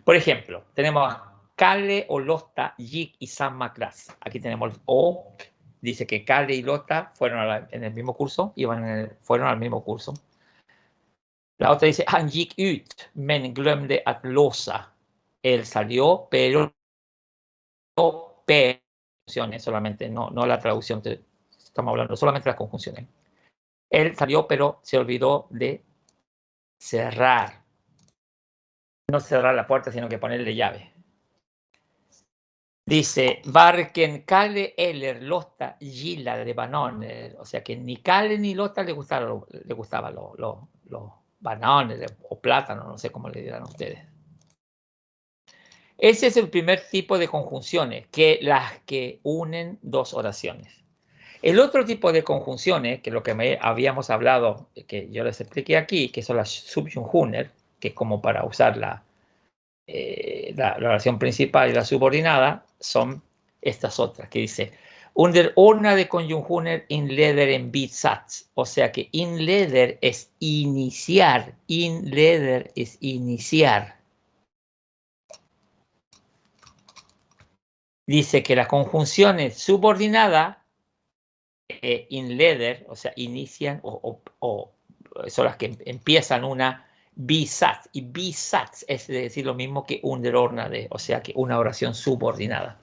Por ejemplo, tenemos Kalle o Lotta gick i samma klass. Aquí tenemos o, dice que Kalle y Lotta fueron en el mismo curso, fueron al mismo curso. La otra dice, han gick ut, men glömde att låsa. Él salió, pero conjunciones solamente, no la traducción, estamos hablando solamente de las conjunciones. Él salió, pero se olvidó de cerrar. No cerrar la puerta, sino que ponerle llave. Dice, varken Kalle eller Lotta gillade bananer. O sea que ni Kalle ni Lotta le gustaban los bananes o plátanos, no sé cómo le dirán ustedes. Ese es el primer tipo de conjunciones, las que unen dos oraciones. El otro tipo de conjunciones, que lo que habíamos hablado, que yo les expliqué aquí, que son las subjuntioner, que es como para usar la oración principal y la subordinada, son estas otras, que dice, underordnade conjunktioner inleder en bisats. O sea que inleder es iniciar. Inleder es iniciar. dice que las conjunciones subordinadas in leader, o sea, inician o son las que empiezan una bisatz. Y bisatz es decir lo mismo que underordnade, o sea, que una oración subordinada.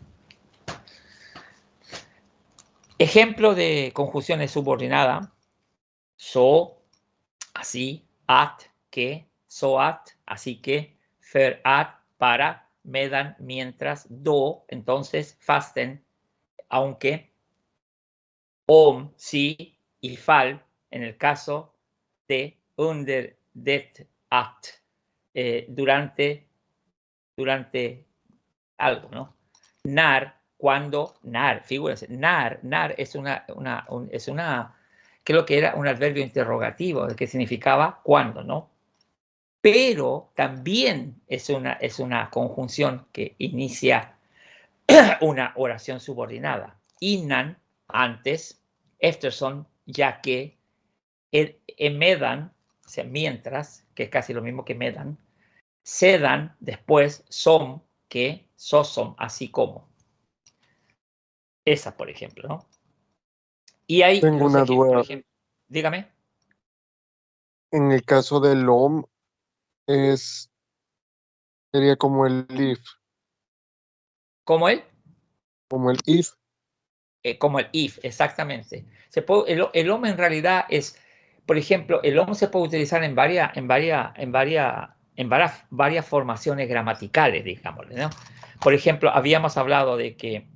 Ejemplo de conjunciones subordinadas. So, así, at, que, so at, así que, för at, para, medan, mientras, do, entonces, fasten, aunque, om, sí, y fall, en el caso de under, det, at, durante algo, ¿no? När, cuando, när, figúrense, när es creo que era un adverbio interrogativo, que significaba cuando, ¿no? Pero también es una conjunción que inicia una oración subordinada. Innan, antes, eftersom, ya que, medan, o sea, mientras, que es casi lo mismo que medan, sedan, después, som, que, sosom, así como. Esa, por ejemplo, ¿no? Y hay Tengo una duda. Por ejemplo, dígame. En el caso del OM, sería como el if. ¿Cómo él? Como el if. Como el if, exactamente. El OM en realidad es, por ejemplo, el OM se puede utilizar en varias formaciones gramaticales, digámosle, ¿no? Por ejemplo, habíamos hablado de que,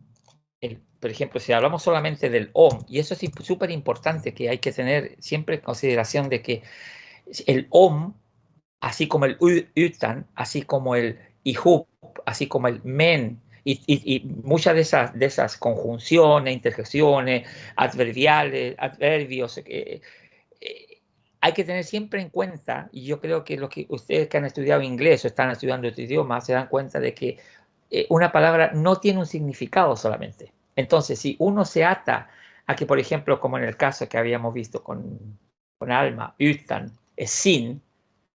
por ejemplo, si hablamos solamente del OM, y eso es súper importante, que hay que tener siempre en consideración de que el OM, así como el utan, así como el ihup, así como el men, y muchas de esas conjunciones, interjecciones, adverbios, hay que tener siempre en cuenta, y yo creo que ustedes que han estudiado inglés o están estudiando otro idioma se dan cuenta de que una palabra no tiene un significado solamente. Entonces, si uno se ata a que, por ejemplo, como en el caso que habíamos visto con Alma, utan, es sin,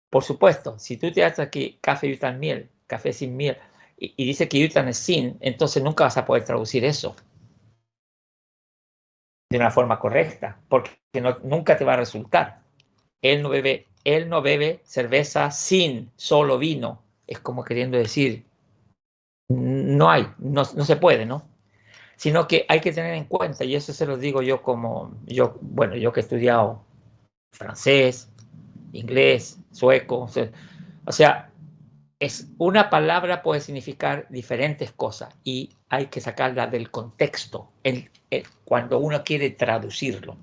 por supuesto, si tú te atas que café utan miel, café sin miel, y dice que utan es sin, entonces nunca vas a poder traducir eso de una forma correcta, porque nunca te va a resultar. Él no bebe cerveza sin solo vino. Es como queriendo decir, no se puede, ¿no? Sino que hay que tener en cuenta, y eso se lo digo yo yo que he estudiado francés, inglés, sueco, o sea, una palabra puede significar diferentes cosas y hay que sacarla del contexto cuando uno quiere traducirlo.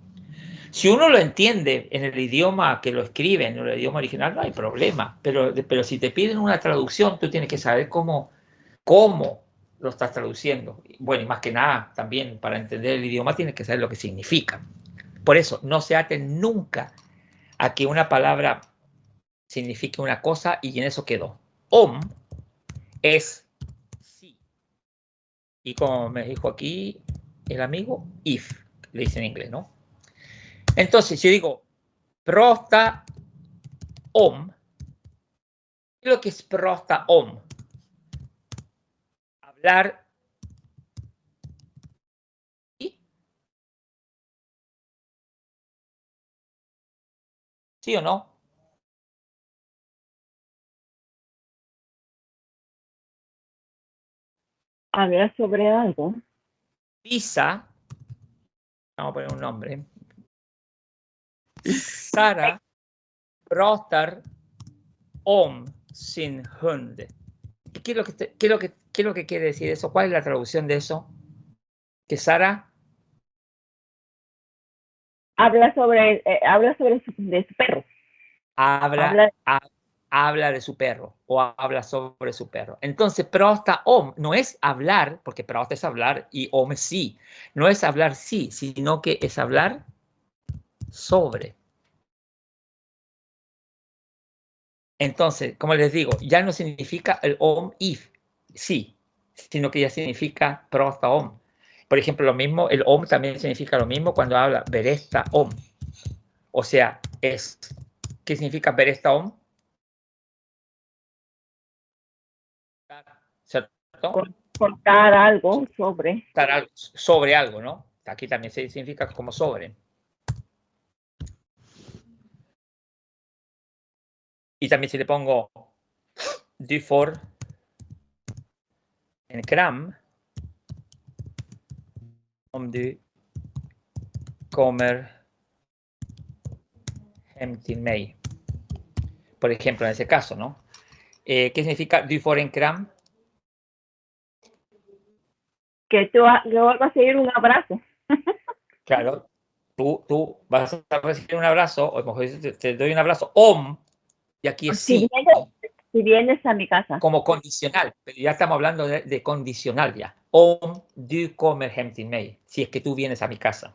Si uno lo entiende en el idioma que lo escribe, en el idioma original, no hay problema, pero si te piden una traducción, tú tienes que saber cómo lo estás traduciendo. Bueno, y más que nada, también para entender el idioma tienes que saber lo que significa. Por eso, no se aten nunca a que una palabra signifique una cosa y en eso quedó. Om es sí. Y como me dijo aquí el amigo, if, le dice en inglés, ¿no? Entonces, si yo digo prosta om, ¿qué es lo que es prosta om? Hablar. ¿Sí o no? Hablar sobre algo. Pisa, vamos a poner un nombre. Sara pratar om sin hund. ¿Qué es lo que quiere decir eso? ¿Cuál es la traducción de eso? Que Sara Habla sobre de su perro. Habla de su perro o habla sobre su perro. Entonces, prosta om no es hablar, porque prosta es hablar y om es sí. No es hablar sí, sino que es hablar sobre. Entonces, como les digo, ya no significa el om if, sí, sino que ya significa prosta om. Por ejemplo, lo mismo, el om también significa lo mismo cuando habla beresta om. O sea, ¿qué significa beresta om? ¿Cierto? contar algo sobre. Sobre algo, ¿no? Aquí también se significa como sobre. Y también si le pongo du for en gram, om du kommer hem till mig. Por ejemplo, en ese caso, ¿no? ¿Qué significa du for en gram? Que yo voy a seguir un abrazo. Claro, tú vas a recibir un abrazo, o mejor te doy un abrazo, om, y aquí es sí. Si vienes a mi casa. Como condicional, pero ya estamos hablando de condicional ya. Om du kommer hem till mig, si es que tú vienes a mi casa.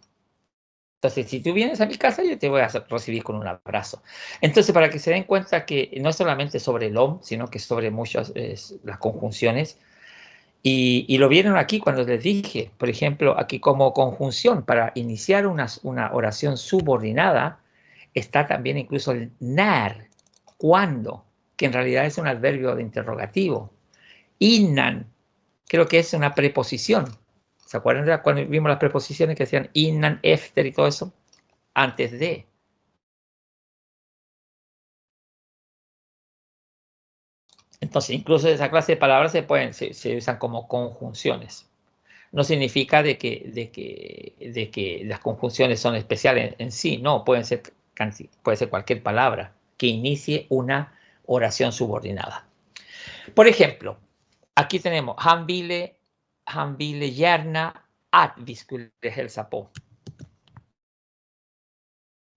Entonces, si tú vienes a mi casa, yo te voy a recibir con un abrazo. Entonces, para que se den cuenta que no es solamente sobre el om, sino que sobre muchas las conjunciones. Y lo vieron aquí cuando les dije, por ejemplo, aquí como conjunción para iniciar una oración subordinada, está también incluso el när, cuando, que en realidad es un adverbio de interrogativo. Innan, creo que es una preposición. ¿Se acuerdan de cuando vimos las preposiciones que decían innan, efter y todo eso? Antes de. Entonces, incluso esa clase de palabras se usan como conjunciones. No significa de que las conjunciones son especiales en sí, no, puede ser cualquier palabra que inicie una oración subordinada. Por ejemplo, aquí tenemos han ville gärna att vi skulle hälsa på.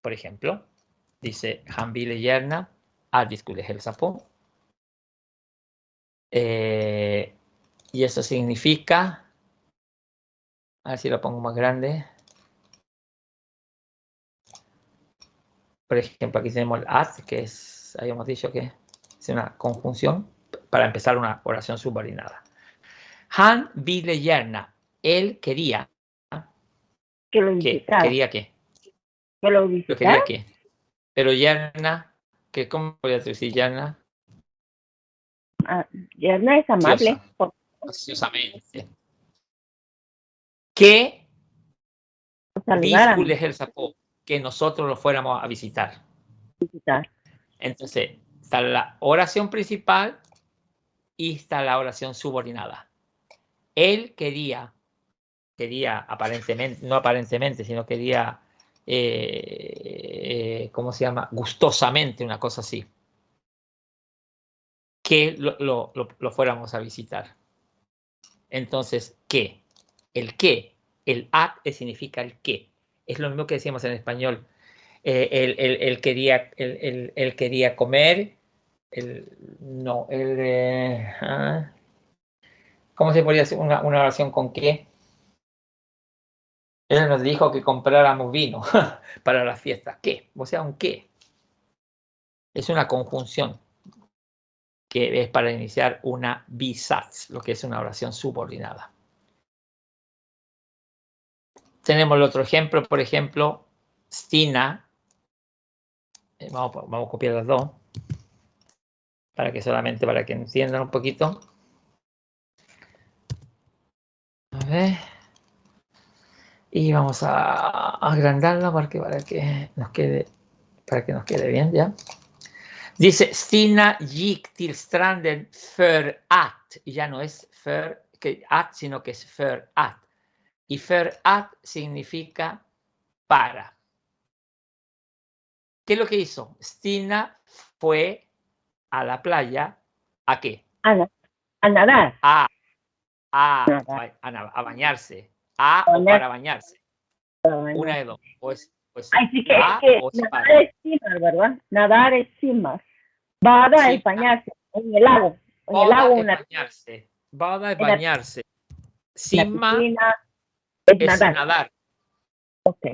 Por ejemplo, dice han ville gärna att vi skulle hälsa på. Y eso significa, a ver si lo pongo más grande. Por ejemplo, aquí tenemos el at, que es, habíamos dicho que es una conjunción para empezar una oración subordinada. Han ville gärna, él quería. Que lo visitara. ¿Quería qué? Que lo visitara. ¿Quería qué? Pero gärna, ¿cómo podría decir gärna? Gärna es amable. Ansiosamente. Que que nosotros lo fuéramos a visitar. Entonces, está la oración principal y está la oración subordinada. Él quería aparentemente, no aparentemente, sino quería, ¿cómo se llama? Gustosamente, una cosa así. Que lo fuéramos a visitar. Entonces, ¿qué? El qué. El at significa el qué. Es lo mismo que decíamos en español. Él quería comer. ¿Cómo se podría hacer una oración con qué? Él nos dijo que compráramos vino para las fiestas. ¿Qué? O sea, un qué. Es una conjunción que es para iniciar una bisats, lo que es una oración subordinada. Tenemos el otro ejemplo, por ejemplo, Stina. Vamos a copiar las dos para que entiendan un poquito. A ver. Y vamos a agrandarla para que nos quede bien ya. Dice Stina gick till stranden för att. Y ya no es för att, sino que es för att. Y för att significa para. ¿Qué es lo que hizo? Stina fue a la playa. ¿A qué? A nadar. A bañarse. O para bañarse. Una de dos. Así que nadar es sin más, ¿verdad? Nadar es sin más. Bada es bañarse en el lago. En el lago bañarse. Bada es bañarse. Simma es nadar. Ok.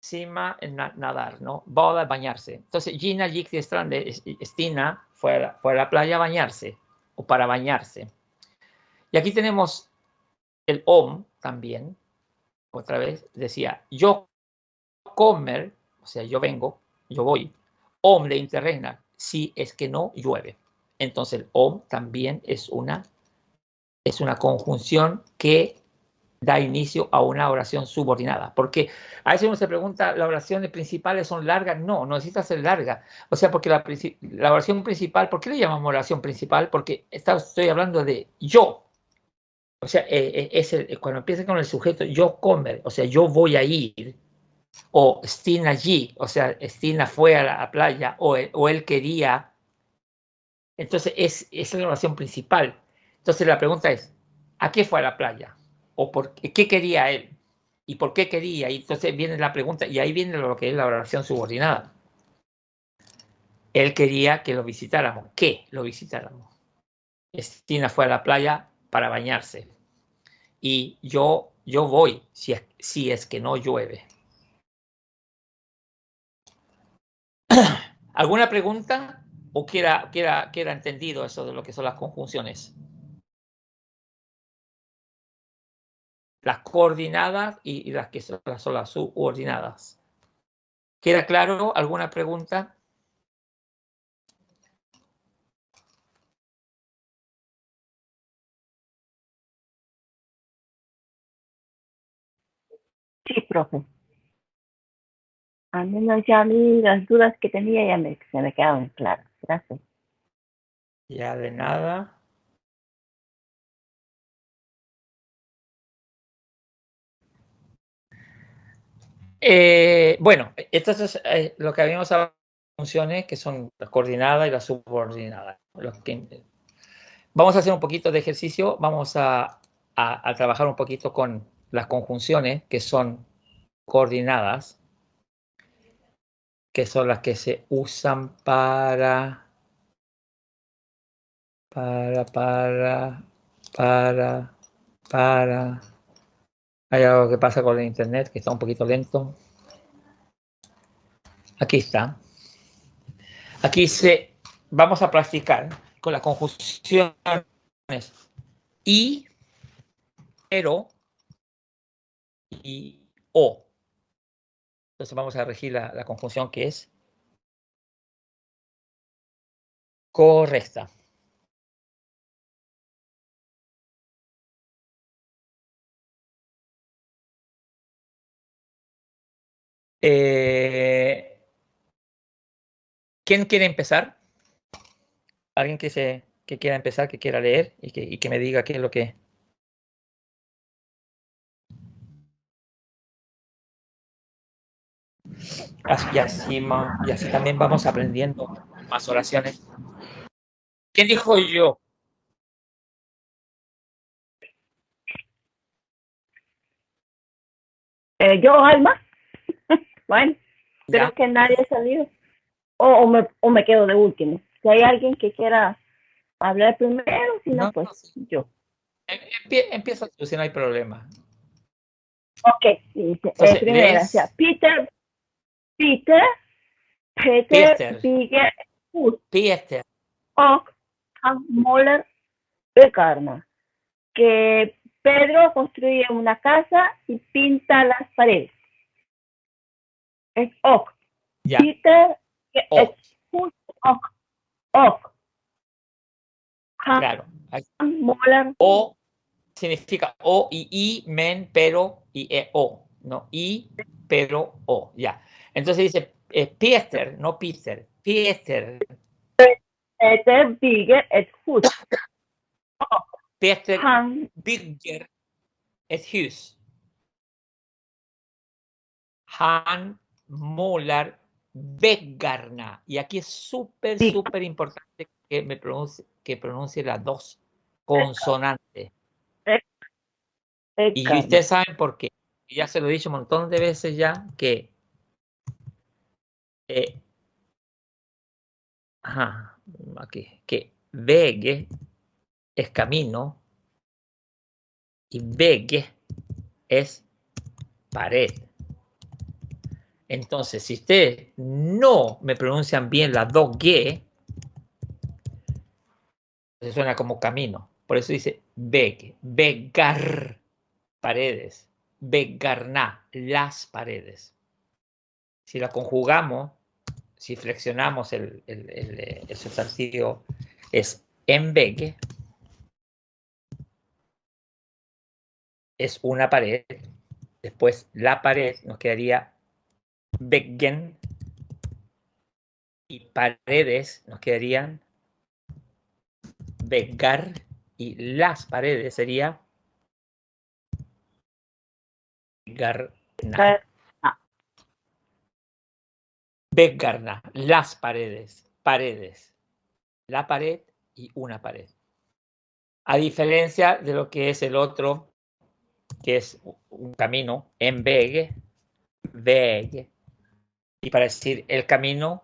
Simma es nadar, ¿no? Bada es bañarse. Entonces, Gina gick till stranden. Stina fue a la playa a bañarse o para bañarse. Y aquí tenemos el om también. Otra vez decía, yo kommer, o sea, yo vengo, yo voy, om de interregna, si es que no llueve. Entonces el o también es una conjunción que da inicio a una oración subordinada. Porque a veces uno se pregunta, ¿las oraciones principales son largas? No, no necesita ser larga. O sea, porque la oración principal, ¿por qué le llamamos oración principal? Porque estoy hablando de yo. O sea, cuando empieza con el sujeto, yo comer, o sea, yo voy a ir, o Stina allí, o sea, Stina fue a la playa, o él quería. Entonces, esa es la oración principal. Entonces, la pregunta es, ¿a qué fue a la playa? ¿O qué quería él? ¿Y por qué quería? Y entonces viene la pregunta, y ahí viene lo que es la oración subordinada. Él quería que lo visitáramos. ¿Qué lo visitáramos? Stina fue a la playa para bañarse. Y yo voy si es que no llueve. ¿Alguna pregunta? ¿O queda entendido eso de lo que son las conjunciones? Las coordinadas y las que son las subordinadas. ¿Queda claro? ¿Alguna pregunta? Sí, profe. Al menos ya a mí las dudas que tenía ya se me quedaron claras. Gracias. Ya de nada. Bueno, esto es lo que habíamos hablado de funciones que son las coordinadas y las subordinadas. Vamos a hacer un poquito de ejercicio. Vamos a trabajar un poquito con las conjunciones que son coordinadas, que son las que se usan para. Hay algo que pasa con el internet que está un poquito lento. Aquí está. Aquí vamos a practicar con las conjunciones y, pero y o. Entonces vamos a regir la conjunción que es correcta. ¿Quién quiere empezar? ¿Alguien que quiera empezar, que quiera leer y que me diga qué es lo que... Y así también vamos aprendiendo más oraciones. ¿Quién dijo yo? Yo, Alma. Bueno, ¿Ya? creo que nadie ha salido. O me quedo de último. Si hay alguien que quiera hablar primero, si no, pues sí. yo. Empieza tú, si no hay problema. Ok, dice, Entonces, primera, o sea, Peter, Bigger, Hus, Peter. Och, Moller, Becarna. Que Pedro construye una casa y pinta las paredes. Es Och. Ya. Peter, es Hus, Och. Claro. Moller. O significa o y men, pero y o. No, y, pero, o. Ya. Entonces dice Peter, no Peter. Peter. Peter Bigger es Hus. Peter Bigger es Hus. Han Molar Begarna. Y aquí es súper importante que pronuncie las dos consonantes. Y ustedes saben por qué. Ya se lo he dicho un montón de veces ya que aquí, que Veg es camino y Veg es pared. Entonces, si ustedes no me pronuncian bien las dos G, se suena como camino. Por eso dice Veg, Vegar, paredes, Vegarná, las paredes. Si la conjugamos, si flexionamos el sustantivo es en Weg, es una pared. Después la pared nos quedaría Weggen. Y paredes nos quedarían Veggar. Y las paredes sería Veggarna. Veggarna. Las paredes. Paredes. La pared y una pared. A diferencia de lo que es el otro, que es un camino en Weg. Weg. Y para decir el camino,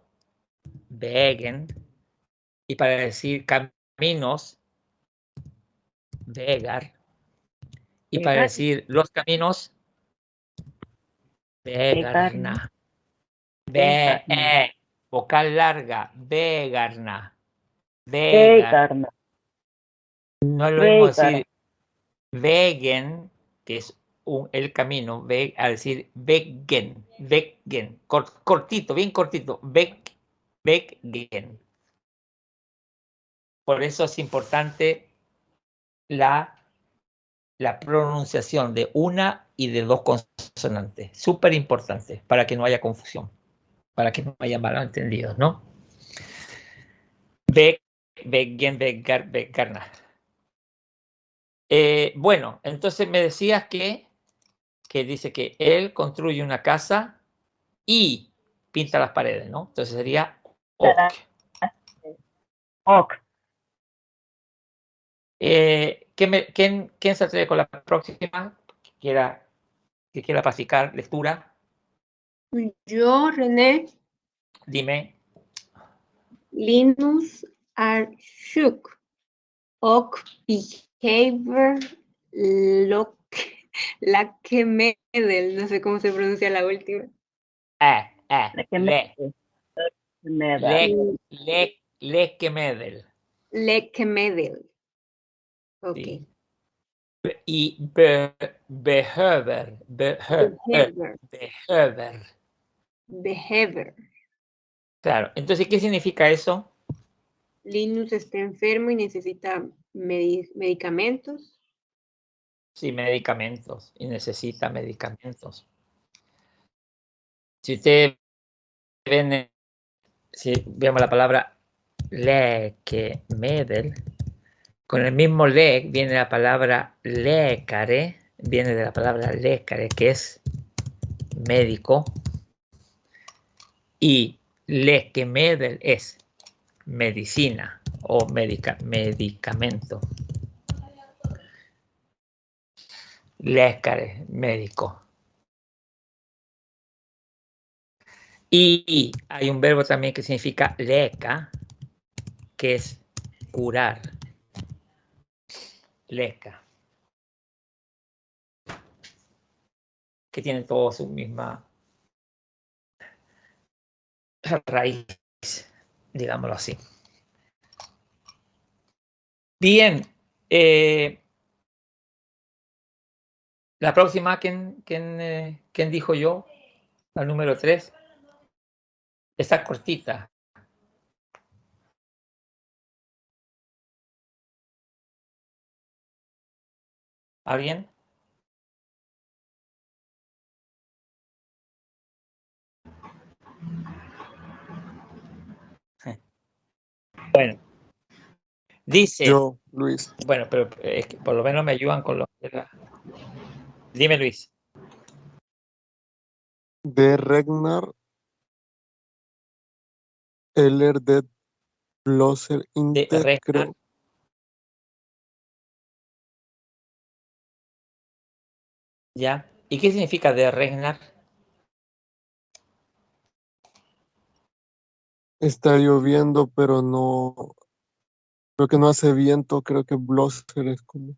Wegen. Y para decir caminos, Vegar. Y para decir los caminos, Vegarna. Vocal larga, Vegarna. Vegarna. No es lo mismo decir Wegen, que es el camino, a decir Weggen. Weggen. Cortito, bien cortito. Weggen. Por eso es importante la pronunciación de una y de dos consonantes. Súper importante para que no haya confusión, para que no haya malentendidos, ¿no? Weggen, Veggar, Veggarna. Bueno, entonces me decías que dice que él construye una casa y pinta las paredes, ¿no? Entonces sería ok. Ok. ¿Quién se atreve con la próxima? Que quiera practicar lectura. Yo, René. Dime. Linus Archuk. Ok behavior Lake Medel. No sé cómo se pronuncia la última. Leke Medel. Lake Medel. Ok. Sí. Y behöver. Claro. Entonces, ¿qué significa eso? Linus está enfermo y necesita medicamentos. Sí, medicamentos. Y necesita medicamentos. Si ustedes ven, si vemos la palabra läkemedel, con el mismo le viene la palabra läkare, viene de la palabra läkare, que es médico, y läkemedel es medicina o medicamento. Läkare, médico. Y hay un verbo también que significa leka, que es curar. Leka. Que tiene todo su misma raíz, digámoslo así. Bien. La próxima, ¿quién dijo yo? La número 3. Está cortita. ¿Alguien? Bueno. Dice. Yo, Luis. Bueno, pero es que por lo menos me ayudan con lo que era. Dime, Luis. De Regnar Eller det blåser inte, creo. ¿Ya? ¿Y qué significa de Regnar? Está lloviendo, pero no. Creo que no hace viento. Creo que blåser es como.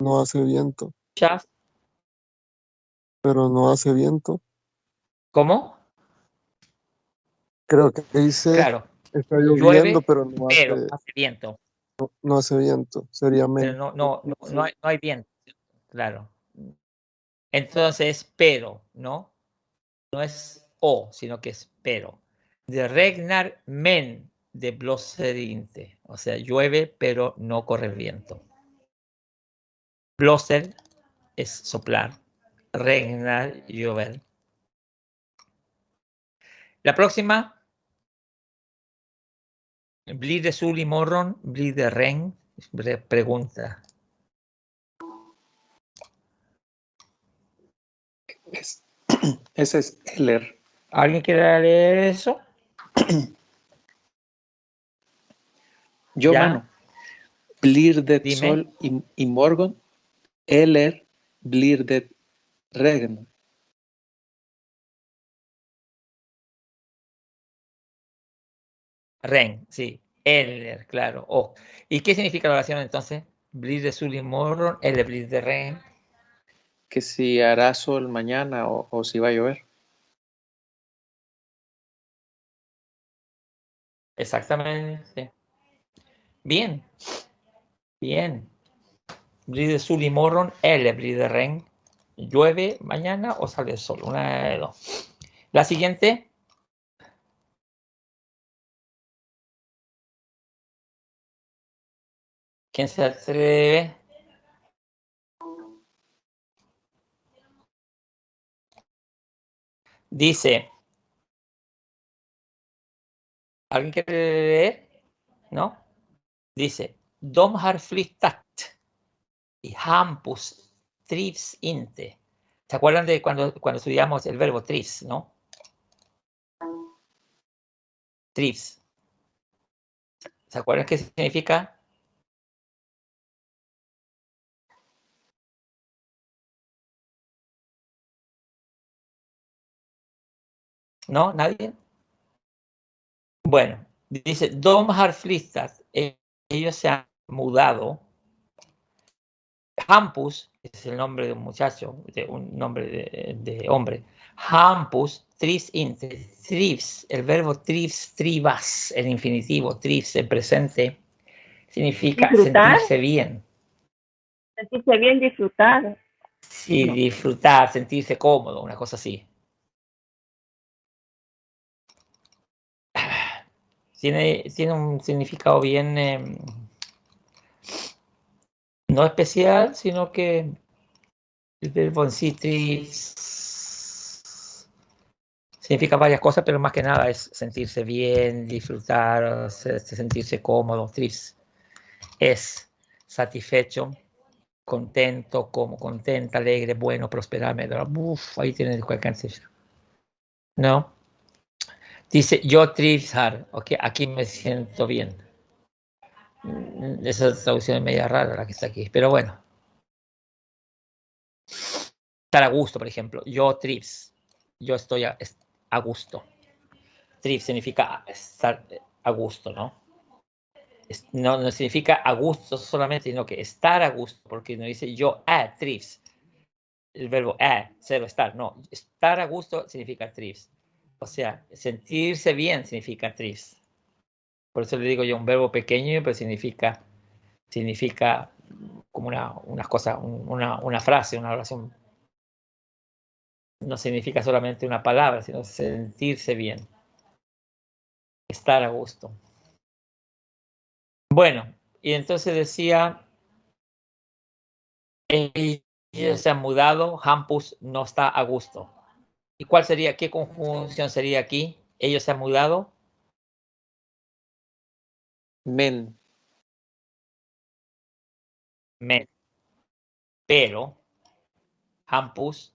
No hace viento. ¿Ya? Pero no hace viento. ¿Cómo? Creo que dice. Claro. Está lloviendo, Llueve, pero no hace viento. No hace viento. Sería men. Pero no hay viento. Claro. Entonces, pero, ¿no? No es o, sino que es pero. De regnar men de blåser inte. O sea, llueve, pero no corre el viento. Blåser es soplar. Regnar, llover. La próxima. Blir det sol imorgon? Blir det regn? Pregunta. Ese es Eller. ¿Alguien quiere leer eso? Yo, ¿Ya? mano. Blir det Dime. sol imorgon? Eller blir det regn? Regn, sí. Eller, claro. Oh. ¿Y qué significa la oración entonces? Blir det sol imorgon? Eller blir det regn? Que si hará sol mañana o si va a llover. Exactamente. Bien. Bien. Blir det sol imorgon? Eller blir det regn? ¿Llueve mañana o sale el sol? Una de dos. La siguiente. ¿Quién se atreve? Dice, ¿alguien quiere leer? ¿No? Dice, de har flyttat y Hampus trivs inte. ¿Se acuerdan de cuando estudiamos el verbo trivs, no? Trivs. ¿Se acuerdan qué significa? ¿No? ¿Nadie? Bueno, dice, de har flyttat. Ellos se han mudado. Hampus es el nombre de un muchacho, un nombre de hombre. Hampus trivs inte. Trivs, el verbo trivs, trivas, el infinitivo, trivs, el presente, significa Disfrutar. sentirse bien. Sentirse bien, disfrutar. Sí, No. disfrutar, sentirse cómodo, una cosa así. Tiene un significado bien, no especial, sino que el verbo en sí significa varias cosas, pero más que nada es sentirse bien, disfrutar, sentirse cómodo. Trivs es satisfecho, contento, contenta, alegre, bueno, prosperarme. Uf, ahí tiene cualquier canción. ¿No? Dice, yo trivs har, ok, aquí me siento bien. Esa traducción es media rara la que está aquí, pero bueno. Estar a gusto, por ejemplo. Yo trivs. Yo estoy a gusto. Trivs significa estar a gusto, ¿no? No significa a gusto solamente, sino que estar a gusto, porque no dice yo trivs. El verbo cero estar, no. Estar a gusto significa trivs. O sea, sentirse bien significa trivs. Por eso le digo yo un verbo pequeño, pero significa como una cosa, una frase, una oración. No significa solamente una palabra, sino sentirse bien. Estar a gusto. Bueno, y entonces decía, ellos se han mudado, Hampus no está a gusto. ¿Y cuál sería, qué conjunción sería aquí? Ellos se han mudado. Men. Men. Pero Hampus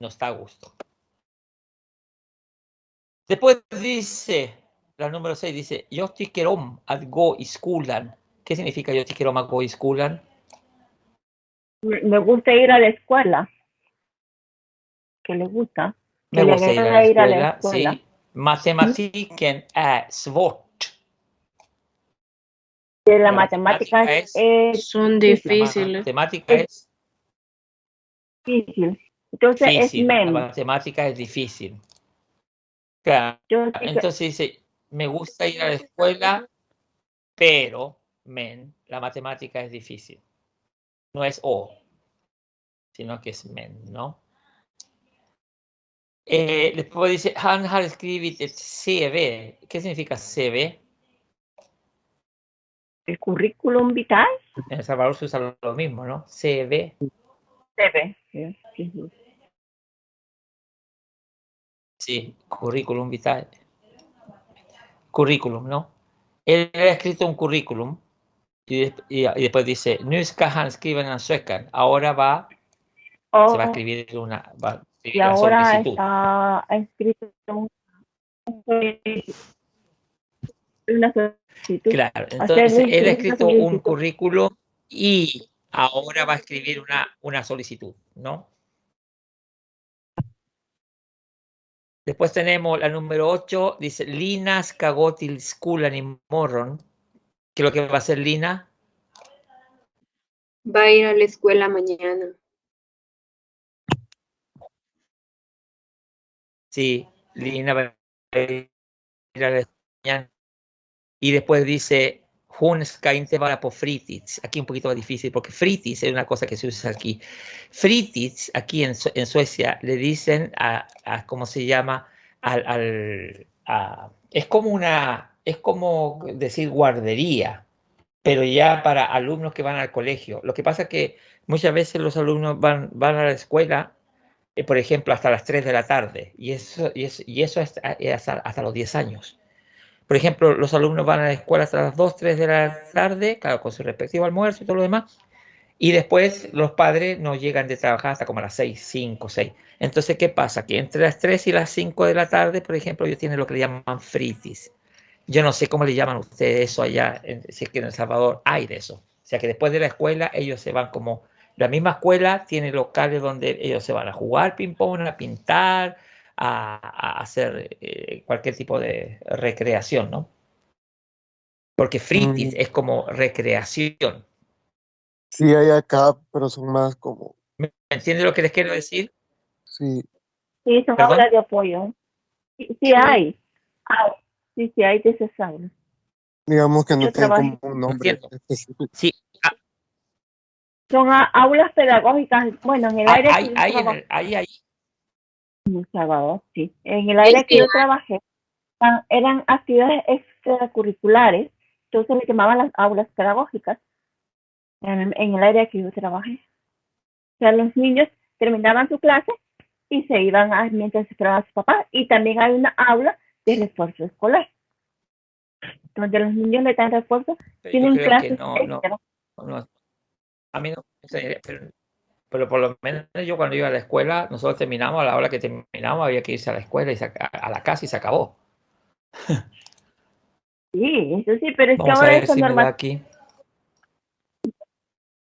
no está a gusto. Después dice, la número 6 dice, jag tycker om att gå i skolan. ¿Qué significa yo tycker om att gå i skolan? Me gusta ir a la escuela. ¿Qué le gusta? Me Que gusta le ir a la agrada escuela, sí. Matematiken är svårt. La matemática son difíciles. La matemática es difícil. Entonces difícil. es men. La matemática es difícil. Claro. Yo Entonces dice, me gusta ir a la escuela, pero, men, la matemática es difícil. No es o, sino que es men, ¿no? Después dice, han har skrivit ett CV. ¿Qué significa CV? el currículum vitae. En El Salvador se usa lo mismo, ¿no? CV. CV. Sí, sí, sí. Sí, currículum vitae. Currículum, ¿no? Él ha escrito un currículum y después dice, nu ska han skriva en sökan. Ahora se va a escribir Y la ahora solicitud. está escrito una solicitud. Claro, Hacer entonces él ha una escrito un solicitud. currículum y ahora va a escribir una solicitud, ¿no? Después tenemos la número 8, dice Lina ska till skolan imorgon. ¿Qué es lo que va a hacer Lina? Va a ir a la escuela mañana. Sí, Lina va a ir a la escuela. Y después dice Hon ska inte vara på fritids. Aquí un poquito más difícil porque fritids es una cosa que se usa aquí. Fritids, aquí en Suecia, le dicen a ¿cómo se llama? Es como decir guardería, pero ya para alumnos que van al colegio. Lo que pasa es que muchas veces los alumnos van a la escuela, por ejemplo, hasta las 3 de la tarde, y eso es hasta los 10 años. Por ejemplo, los alumnos van a la escuela hasta las 2, 3 de la tarde, claro, con su respectivo almuerzo y todo lo demás, y después los padres no llegan de trabajar hasta como a las 6, 5, 6. Entonces, ¿qué pasa? Que entre las 3 y las 5 de la tarde, por ejemplo, ellos tienen lo que le llaman fritis. Yo no sé cómo le llaman ustedes eso allá, si es que en El Salvador hay de eso. O sea, que después de la escuela ellos se van como... La misma escuela tiene locales donde ellos se van a jugar ping-pong, a pintar, a hacer cualquier tipo de recreación, ¿no? Porque fritis es como recreación. Sí, hay acá, pero son más como, ¿Me entiendes lo que les quiero decir? sí, Sí, son ¿Perdón? aulas de apoyo. Sí hay. Sí hay de esas aulas. digamos que no Yo tienen trabajé. como un No nombre entiendo. específico. Sí, Son aulas pedagógicas. Bueno, en el área que yo trabajé hay. en El Salvador, sí. En el área que Sí, yo trabajé, eran actividades extracurriculares. Entonces le llamaban las aulas pedagógicas en el área que yo trabajé. O sea, los niños terminaban su clase y se iban mientras esperaban a su papá. Y también hay una aula de refuerzo escolar, donde los niños le dan refuerzo, Pero yo tienen creo que clases extra. no, a mí no, pero por lo menos yo cuando iba a la escuela, nosotros terminamos, a la hora que terminamos había que irse a la escuela y a la casa y se acabó. Sí, eso sí, pero es que Vamos a ahora ver esa si me da normativa aquí.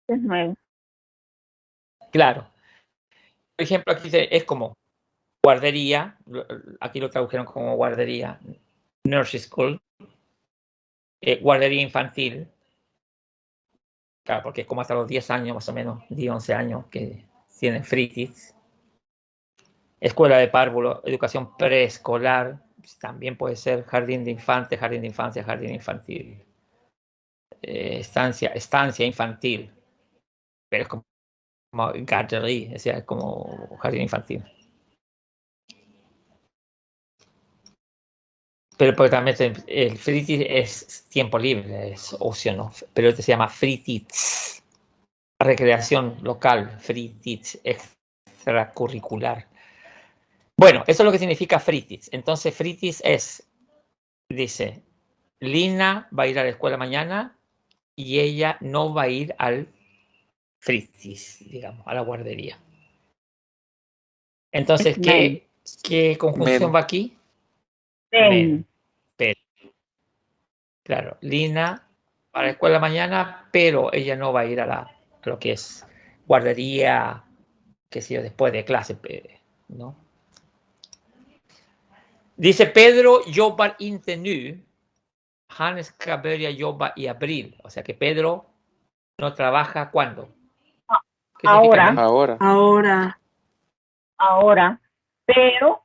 es nueva. Claro. Por ejemplo, aquí es como guardería, aquí lo tradujeron como guardería, nursery school, guardería infantil, claro, porque es como hasta los 10 años más o menos, 10, 11 años que tienen fritis. Escuela de párvulo, educación preescolar, también puede ser jardín de infantes, jardín de infancia, jardín infantil. Estancia infantil, pero es como garderie, o sea, es como jardín infantil. Pero porque también el fritids es tiempo libre, es ocio, ¿no? Pero este se llama fritids, recreación local, fritids, extracurricular. Bueno, eso es lo que significa fritids. Entonces, fritids dice, Lina va a ir a la escuela mañana y ella no va a ir al fritids, digamos, a la guardería. Entonces, ¿qué conjunción Men. va aquí? Ven. Pero, claro, Lina va a la escuela mañana, pero ella no va a ir a lo que es guardería, qué sé yo, después de clase, ¿no? Dice Pedro jobbar inte nu. Han ska börja jobba i april. O sea que Pedro no trabaja ¿cuándo? ¿Qué significa Ahora, nu? Ahora, pero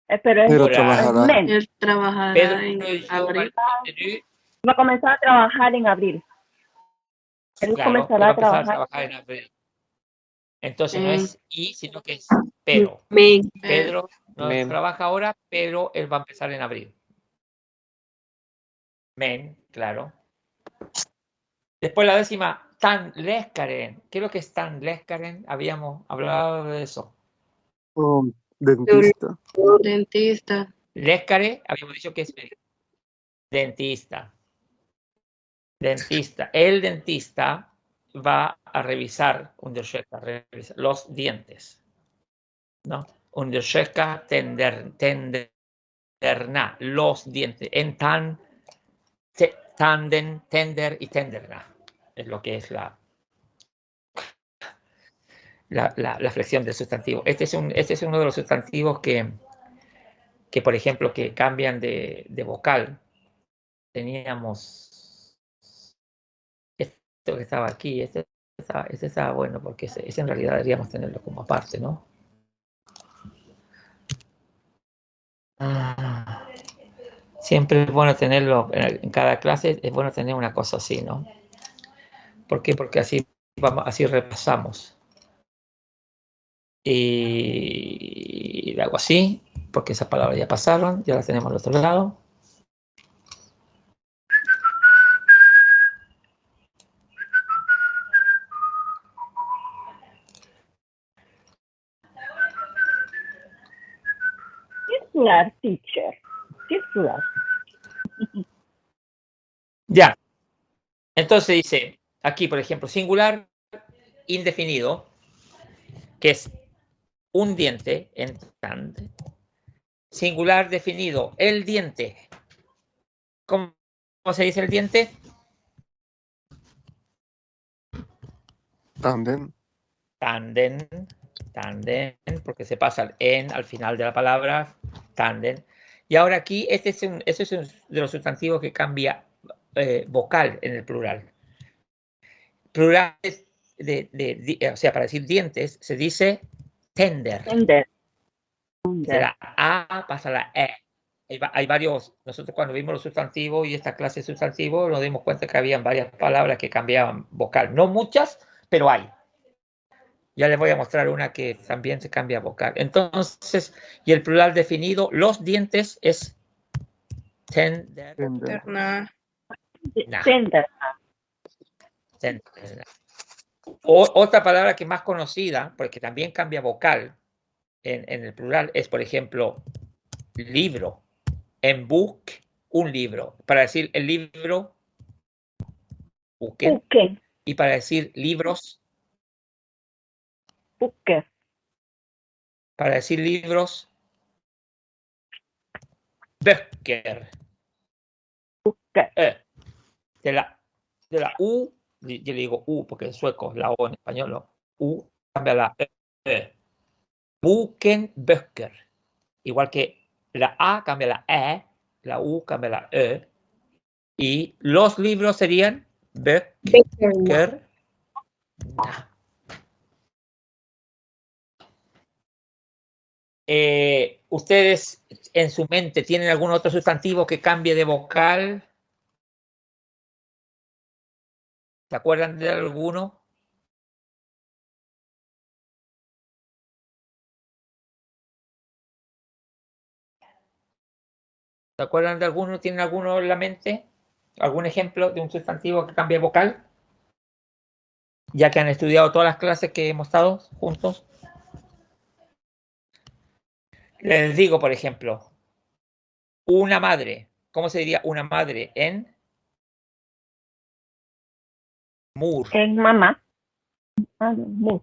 Pero Ahora, es trabajará. men. él trabajará Pedro en jobbar abril. inte nu. Va a comenzar a trabajar en abril. Él Claro, él comenzará va a a empezar a trabajar. trabajar en abril. Entonces no Eh, es y, sino que es pero. men, Pedro no Men. trabaja ahora, pero él va a empezar en abril. Men, claro. Después la décima, tandläkaren. ¿Qué es lo que es tandläkaren? Habíamos hablado de eso. Dentista. Dentista. Läkare, habíamos dicho que es dentista. Dentista. El dentista va a revisar, los dientes, ¿no? Undersöka tenderna, los dientes. En tanden, tender y tenderna. Es lo que es la flexión del sustantivo. Este es uno de los sustantivos que por ejemplo, que cambian de vocal. Teníamos esto que estaba aquí, este estaba bueno, porque ese en realidad deberíamos tenerlo como aparte, ¿no? Siempre es bueno tenerlo, en cada clase es bueno tener una cosa así, ¿no? ¿Por qué? Porque así repasamos. Y le hago así, porque esas palabras ya pasaron, ya las tenemos al otro lado. Titular, teacher. Titular. Ya. Entonces dice, aquí por ejemplo, singular indefinido, que es un diente en tand. Singular definido, el diente. ¿Cómo se dice el diente? Tanden. Tanden, porque se pasa el en al final de la palabra, tanden. Y ahora aquí, este es uno de los sustantivos que cambia vocal en el plural. Plural o sea, para decir dientes, se dice tender. Tender. De la A pasa a la E. Hay varios, nosotros cuando vimos los sustantivos y esta clase de sustantivos nos dimos cuenta que habían varias palabras que cambiaban vocal. No muchas, pero hay. Ya les voy a mostrar una que también se cambia vocal. Entonces, y el plural definido, los dientes es tender. Terna. Tender. Otra palabra que es más conocida, porque también cambia vocal en el plural, es, por ejemplo, libro. En book, un libro. Para decir el libro, busquen. Y para decir libros, para decir libros, böcker. De la U, yo le digo U porque en sueco, la O en español, ¿no? U cambia la E. Boken, böcker. Igual que la A cambia la E, la U cambia la E. Y los libros serían böcker. ¿Ustedes en su mente tienen algún otro sustantivo que cambie de vocal? ¿Se acuerdan de alguno? ¿Se acuerdan de alguno? ¿Tienen alguno en la mente? ¿Algún ejemplo de un sustantivo que cambie vocal? Ya que han estudiado todas las clases que hemos estado juntos. Les digo, por ejemplo, una madre. ¿Cómo se diría una madre en mur? En mamá. Mur.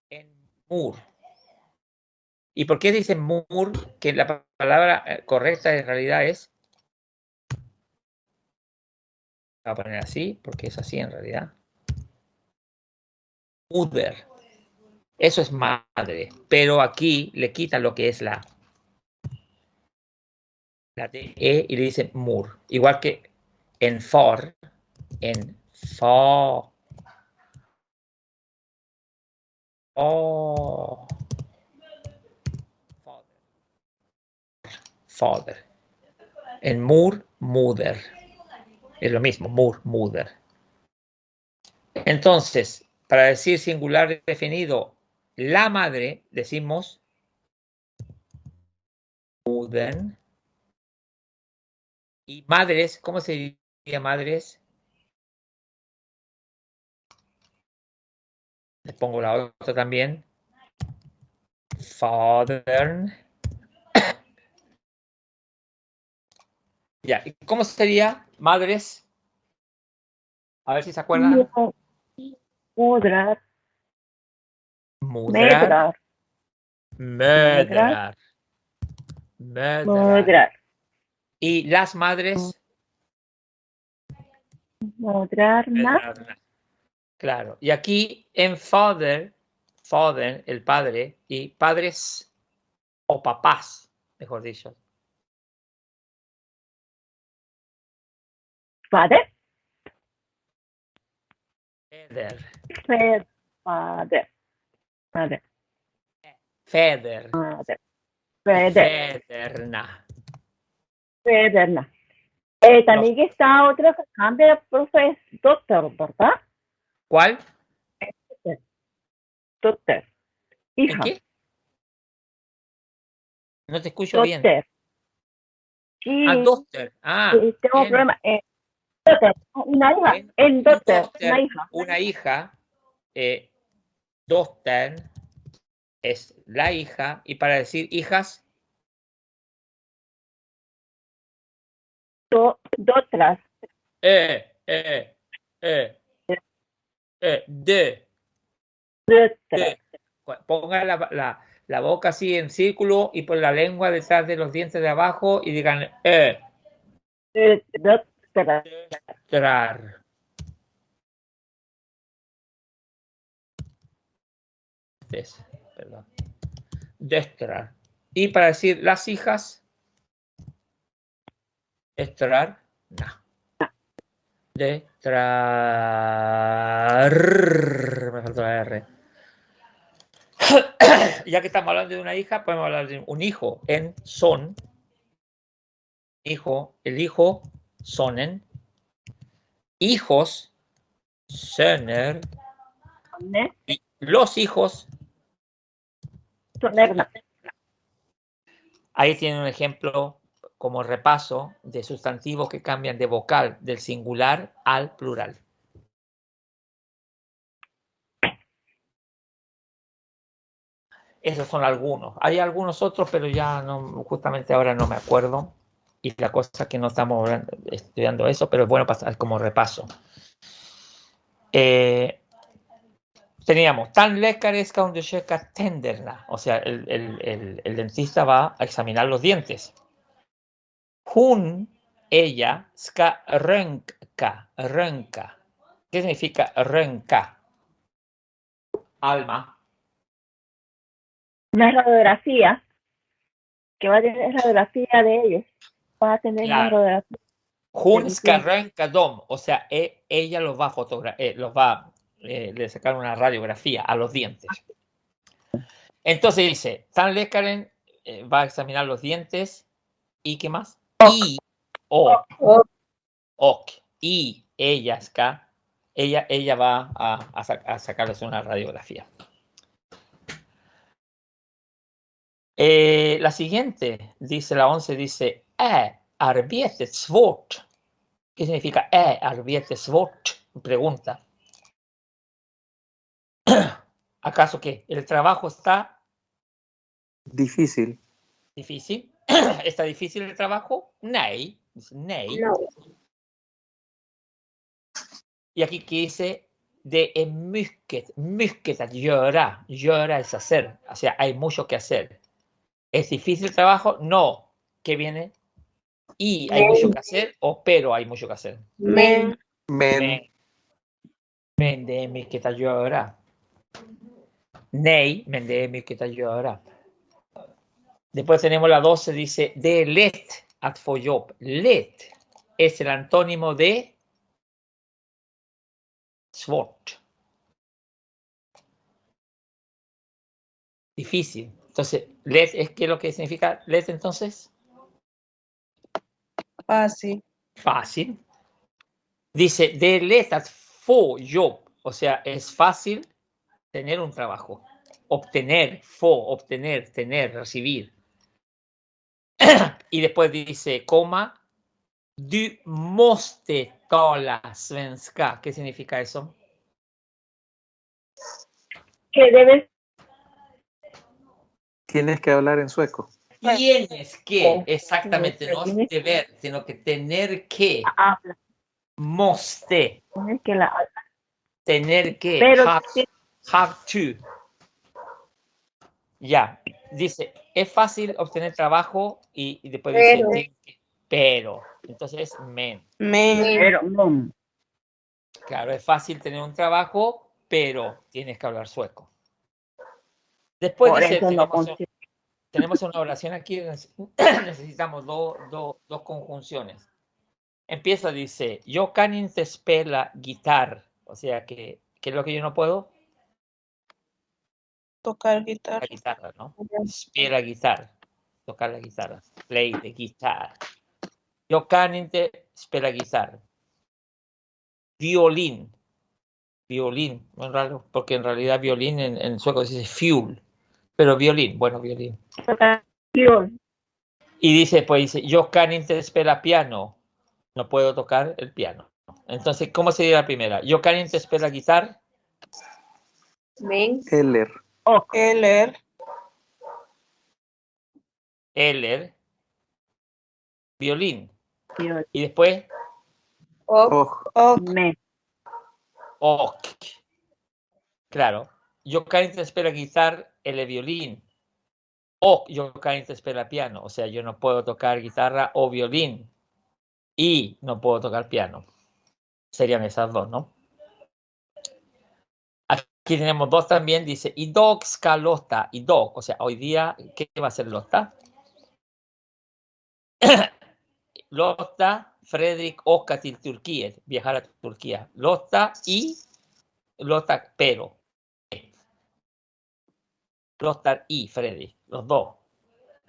En mur. ¿Y por qué dicen mur? Que la palabra correcta en realidad es... Voy a poner así, porque es así en realidad. Mutter. Eso es madre. Pero aquí le quitan lo que es la DE y le dicen mur. Igual que en for, en for. Oh. Father. En mur, mother. Es lo mismo, mur, mother. Entonces, para decir singular definido, la madre, decimos mother. Y madres, ¿cómo se madres? Les pongo la otra también. Father. Ya, ¿y cómo sería madres? A ver si se acuerdan. Mudrar. Mudrar. Medrar. Mödrar. Mödrar. Mudrar. ¿Y las madres? Mudrarna. Mödrarna. Claro. Y aquí en father, father, el padre, y padres o papás, mejor dicho. Father. Feder. Father. Father. Feder. Father. Feder. Federna. Federna. También está otra que cambia, profe, doctor, ¿verdad? ¿Cuál? Doctor. Hija. ¿En qué? No te escucho bien. Doctor. Sí. Ah, doctor. Ah, tengo problema. Doctor. Una hija. En doctor. Una hija. Una hija. Doctor es la hija. Y para decir hijas. Dotras. De. Pongan la boca así en círculo y pon la lengua detrás de los dientes de abajo y digan Destrar. Perdón. Destrar. Y para decir las hijas, destrar, no. Destrar. Me faltó la R. Ya que estamos hablando de una hija, podemos hablar de un hijo en son. Hijo, el hijo, sonen. Hijos, söner. Y los hijos, sonerna. Ahí tienen un ejemplo como repaso de sustantivos que cambian de vocal del singular al plural. Esos son algunos. Hay algunos otros, pero ya no, justamente ahora no me acuerdo. Y la cosa es que no estamos estudiando eso, pero es bueno pasar como repaso. Teníamos tandläkare ska undersöka tänderna. O sea, el dentista va a examinar los dientes. Hon, ella, ska röntga. ¿Qué significa röntga? Alma. Una radiografía. Que va a tener radiografía de ellos. Va a tener una radiografía. Hon ska röntga dem. O sea, ella los va a fotografiar, los va a sacar una radiografía a los dientes. Entonces dice, tandläkaren va a examinar los dientes. ¿Y qué más? Y y ella va a sacarles una radiografía. La siguiente, dice la 11, dice, arbetet svårt. ¿Qué significa arbetet svårt? Pregunta. ¿Acaso qué? ¿El trabajo está difícil? ¿Difícil? ¿Está difícil el trabajo? Nej. Nej. No. Y aquí que dice, det är mycket att göra. Göra es hacer. O sea, hay mucho que hacer. ¿Es difícil el trabajo? No. ¿Qué viene? Y hay mucho que hacer o pero hay mucho que hacer. Men. Men det är mycket att göra. Nej, men det är mycket att göra. Después tenemos la 12, dice, det är lätt att få jobb. Lätt es el antónimo de svårt. Difícil. Entonces, lätt es ¿qué es lo que significa lätt entonces? Fácil. Fácil. Dice, det är lätt att få jobb. O sea, es fácil tener un trabajo. Obtener, obtener, tener, recibir. Y después dice, coma, Du måste tala svenska. ¿Qué significa eso? Que debes. Tienes que hablar en sueco. Tienes que, exactamente, no es deber, sino que tener que. Habla. Måste. Tienes que la. Tener que. Pero Have to. Ya, dice, es fácil obtener trabajo y después dice, pero. Entonces, men. Pero, Claro, es fácil tener un trabajo, pero tienes que hablar sueco. Después por dice, eso no tenemos una oración aquí, necesitamos dos conjunciones. Empieza, dice, yo kan inte spela guitar. O sea, ¿qué es lo que yo no puedo? Tocar guitarra. La guitarra, ¿no? Spela guitar. Tocar la guitarra. Play the guitar. Yo kan inte spela guitar. Violín. Violín. Muy raro, porque en realidad violín en sueco se dice fuel. Pero violín, bueno, violín. Y dice, pues dice, yo kan inte spela piano. No puedo tocar el piano. Entonces, ¿cómo sería la primera? Yo kan inte spela guitar. Men. Eller. Eller. Eller. Violín. Violín. Y después, Ok. ok. Claro. Yo kan inte spela guitar eller violín. O yo kan inte spela piano. O sea, yo no puedo tocar guitarra o violín. Y no puedo tocar piano. Serían esas dos, ¿no? Aquí tenemos dos también. Dice, idag ska Lotta. Idag. O sea, hoy día, ¿qué va a hacer Lotta? Lotta, Fredrik åka till Turkiet. Viajar a Turquía. Lotta y Lotta, pero. Lotta y Fredrik. Los dos.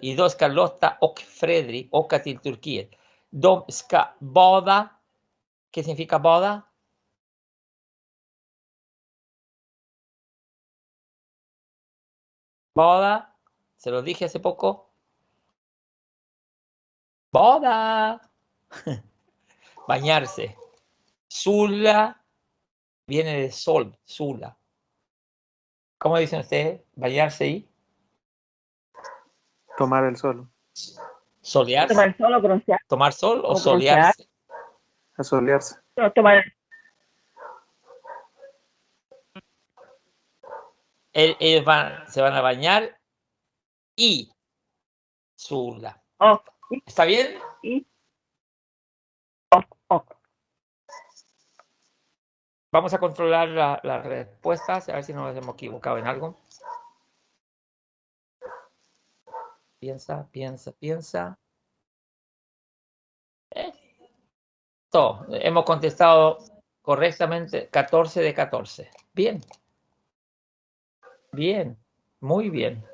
Idag ska Lotta och Fredrik åka till Turkiet. De ska bada. ¿Qué significa bada? Bada. Se lo dije hace poco. Bada. Bañarse. Sula viene de sol. Sula. ¿Cómo dicen ustedes? Bañarse y Tomar el sol. solearse. Tomar sol o broncear. Tomar sol o broncear. solearse. Asolearse. No, tomar. Ellos se van a bañar y sula. ¿Está bien? Vamos a controlar las respuestas, a ver si nos hemos equivocado en algo. Piensa, piensa, piensa. Todo. Hemos contestado correctamente 14 de 14. Bien. Bien. Muy bien.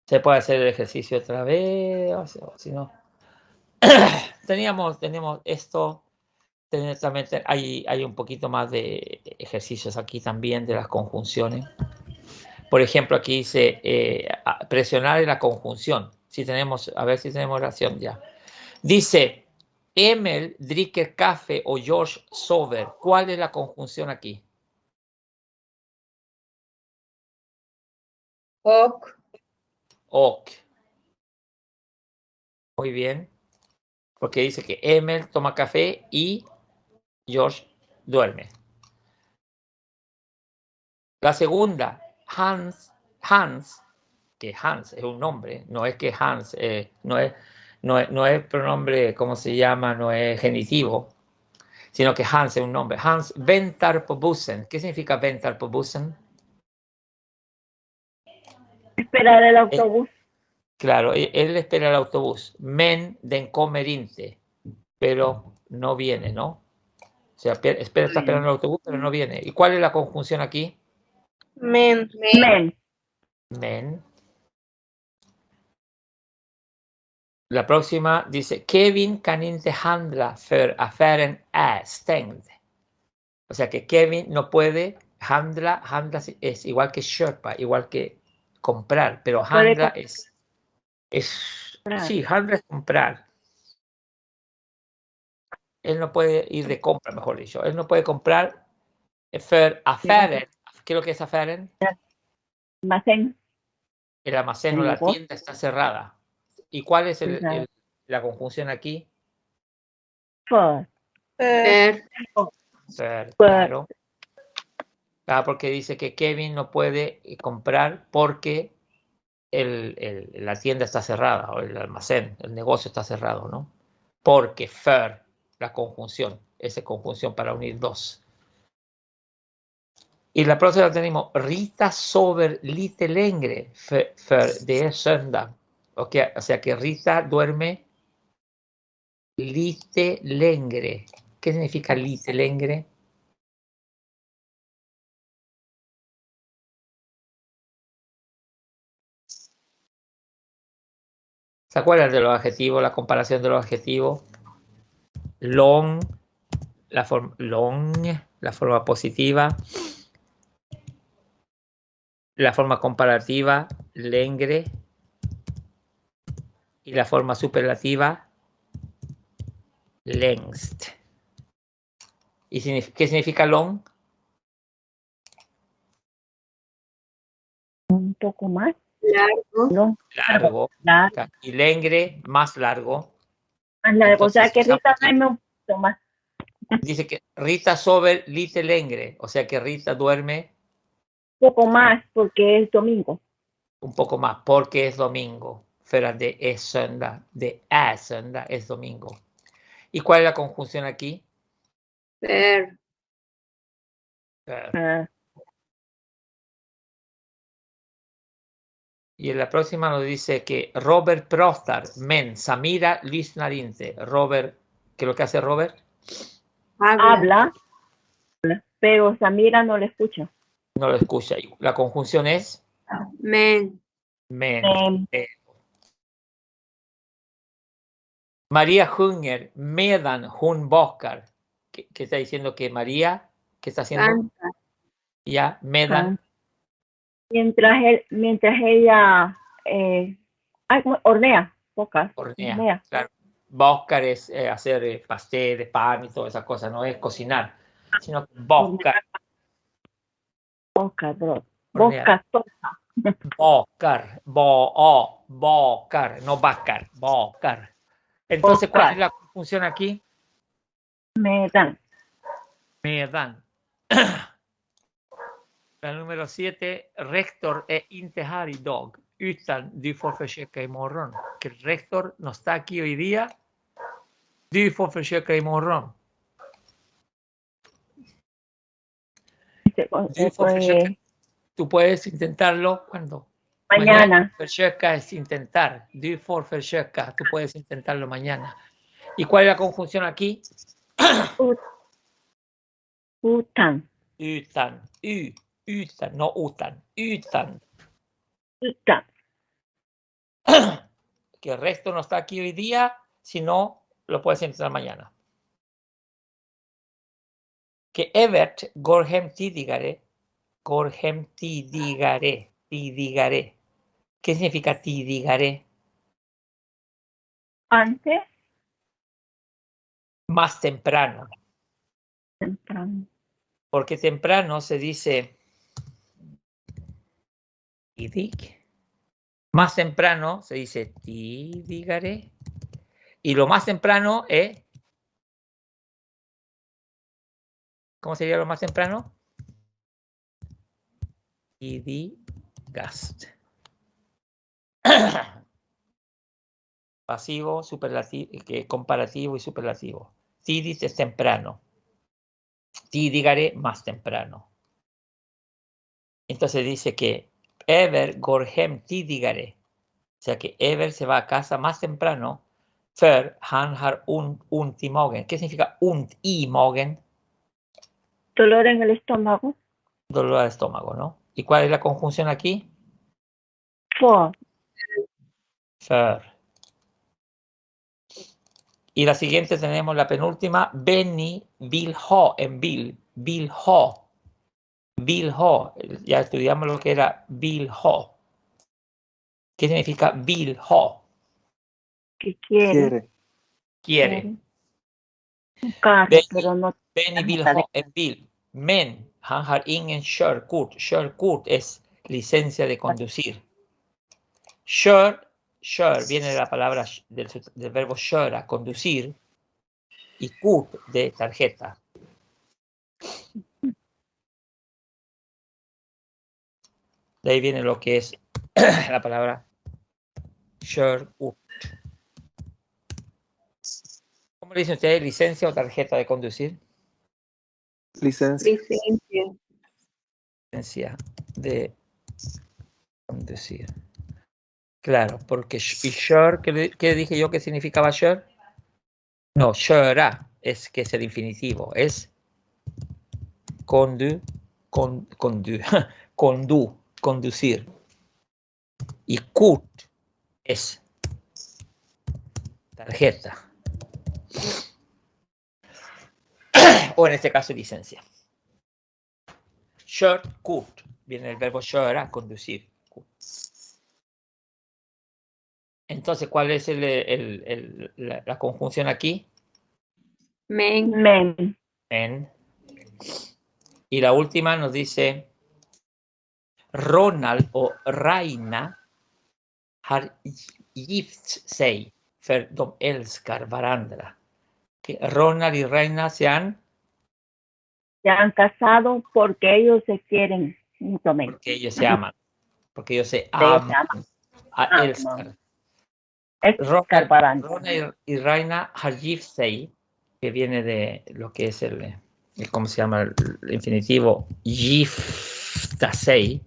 Se puede hacer el ejercicio otra vez, o si no. Teníamos esto. También hay un poquito más de ejercicios aquí también de las conjunciones. Por ejemplo, aquí dice presionar en la conjunción. Si tenemos, a ver si tenemos oración ya. Dice, Emil dricker café o George sover. ¿Cuál es la conjunción aquí? Ok. Ok. Muy bien. Porque dice que Emil toma café y George duerme. La segunda, Hans, que Hans es un nombre, no es que Hans no es pronombre, ¿cómo se llama? No es genitivo, sino que Hans es un nombre. Hans väntar på bussen. ¿Qué significa väntar på bussen? Esperar el autobús. Claro, él espera el autobús. Men den kommer inte, pero no viene, ¿no? O sea, está esperando el autobús, pero no viene. ¿Y cuál es la conjunción aquí? Men. Men. La próxima dice, Kevin kan inte handla för affären är stängd. O sea que Kevin no puede, handla es igual que köpa, igual que comprar, pero handla es sí, handla es comprar. Él no puede ir de compra, mejor dicho. Él no puede comprar för affären. ¿Qué es lo que es affären? Almacén. El almacén o El la negocio. tienda está cerrada. ¿Y cuál es Cerrada. la conjunción aquí? För. Ver, För, claro. Ah, porque dice que Kevin no puede comprar porque la tienda está cerrada, o el almacén, el negocio está cerrado, ¿no? Porque för, la conjunción, esa conjunción para unir dos. Y la próxima tenemos Rita sover lite längre för det är söndag. Okay, o sea que Rita duerme lite längre. ¿Qué significa lite längre? ¿Se acuerdan de los adjetivos, la comparación de los adjetivos? Long, la forma positiva. La forma comparativa, längre. Y la forma superlativa, längst. ¿Y qué significa long? Un poco más. largo, No. Largo. Largo. Y längre, más largo. Más largo. O sea Entonces, que Rita duerme un poquito más. dice que Rita sover lite längre. O sea que Rita duerme Un poco más porque es domingo. un poco más porque es domingo. Fuera de es söndag. De är söndag es domingo. ¿Y cuál es la conjunción aquí? ver, Y en la próxima nos dice que Robert pratar, men Samira lyssnar inte. Robert, ¿qué es lo que hace Robert? Habla, pero Samira no le escucha. No lo escucha. La conjunción es men, men. María sjunger medan hon bakar. ¿Qué está diciendo que María? ¿Qué está haciendo? canta, Ya, medan. Mientras ella hornea, Hornea. Claro. Bakar es hacer pastel de pan y todas esas cosas, no es cocinar, sino bakar. Bro. Bakar. Bakar, no bakar, bakar. Entonces, ¿cuál es la conjunción aquí? Medan. La número 7, rektor är inte här idag, utan du får försöka imorgon. Que el rector no está aquí hoy día, du får försöka imorgon. Tú puedes intentarlo cuando. Mañana. Försöka es intentar. Du får försöka. Tú puedes intentarlo mañana. ¿Y cuál es la conjunción aquí? Utan. Utan, no utan. Utan. Que el resto no está aquí hoy día, si no, lo puedes intentar mañana. Que Evert går hem tidigare. Tidigare. ¿Qué significa tidigare? Antes. Más temprano. Porque temprano se dice tidig. Más temprano se dice tidigare. Y lo más temprano es. ¿Cómo sería lo más temprano? Tidigast. Pasivo, superlativo, comparativo y superlativo. Tidigt es temprano. Tidigare, más temprano. Entonces dice que Ever går hem tidigare. O sea que Ever se va a casa más temprano. För han har ont i magen. ¿Qué significa ont i magen? Dolor en el estómago. Dolor al estómago, ¿no? ¿Y cuál es la conjunción aquí? För. Y la siguiente tenemos la penúltima. Benny vill ha en bil. Vill ha. Vill ha. Ya estudiamos lo que era vill ha. ¿Qué significa vill ha? Que quiere. Quiere. Un carro, Benny, pero no. Benny vill ha en bil. Men han har ingen körkort. Körkort es licencia de conducir. Kör viene de la palabra del verbo köra, conducir, y kort de tarjeta. De ahí viene lo que es la palabra körkort. ¿Cómo le dicen ustedes? ¿Licencia o tarjeta de conducir? Licencia. Licencia de conducir. Claro, porque y kör, ¿qué dije yo que significaba kör? No, köra es que es el infinitivo, es conducir. Y kort es tarjeta. O en este caso licencia. Körkort viene del verbo köra, conducir. Entonces, ¿cuál es la conjunción aquí? Men. Men. Y la última nos dice Ronald o Raina har gift sig för de älskar varandra. Que Ronald y Raina se han casado porque ellos se quieren mutuamente. porque ellos se aman. Porque ellos se aman. Älskar. Ronald y Raina har gift sig, que viene de lo que es ¿cómo se llama? El infinitivo gifta sig,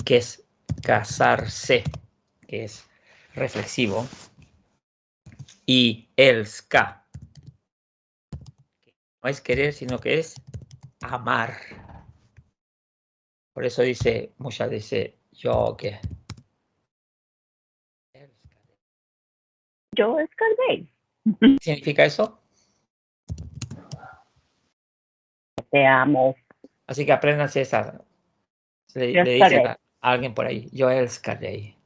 que es casarse, que es reflexivo, y älska, que no es querer, sino que es amar. Por eso dice, muchas dice, yo que Yo escargué. ¿qué significa eso? Te amo. Así que apréndanse esa. Le dicen a alguien por ahí, yo älskar dig.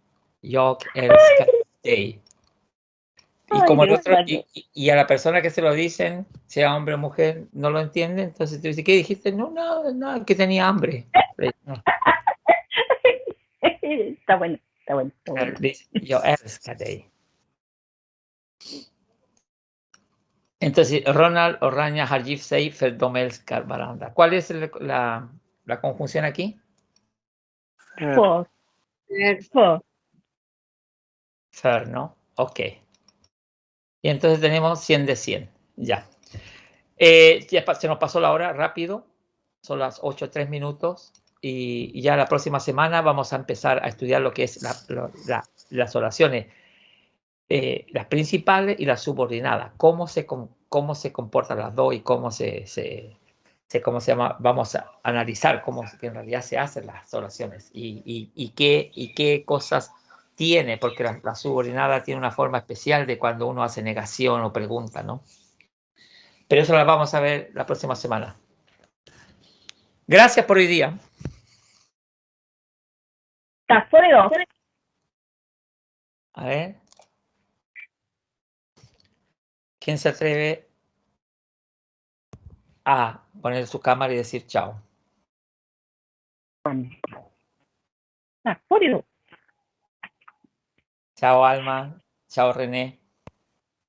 Yo älskar dig. Y como el otro, y a la persona que se lo dicen, sea hombre o mujer, no lo entiende, entonces tú dices, ¿qué dijiste? No, que tenía hambre. No. Está bueno. Yo älskar dig. Entonces, Ronald o Raña har gift sig för de älskar varandra. ¿Cuál es la conjunción aquí? För, ¿no? Ok. Y entonces tenemos 100 de 100. Ya. Ya se nos pasó la hora rápido. Son las 8:03 minutos. Y ya la próxima semana vamos a empezar a estudiar lo que es las oraciones. Las principales y las subordinadas. Cómo se comportan las dos y cómo cómo se llama. Vamos a analizar cómo en realidad se hacen las oraciones y qué cosas tiene, porque la subordinada tiene una forma especial de cuando uno hace negación o pregunta, ¿no? Pero eso lo vamos a ver la próxima semana. Gracias por hoy día. A ver. ¿Quién se atreve a poner su cámara y decir chao? Chao, Alma. Chao, René.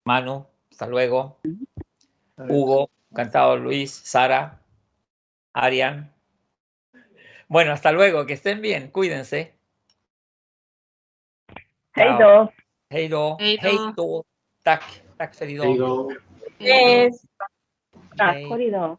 Manu, hasta luego. Hugo, encantado. Luis, Sara, Arián. Bueno, hasta luego. Que estén bien. Cuídense. Hej då. Hej då. Hej då. Tack för idag. Hej då. Tack för idag.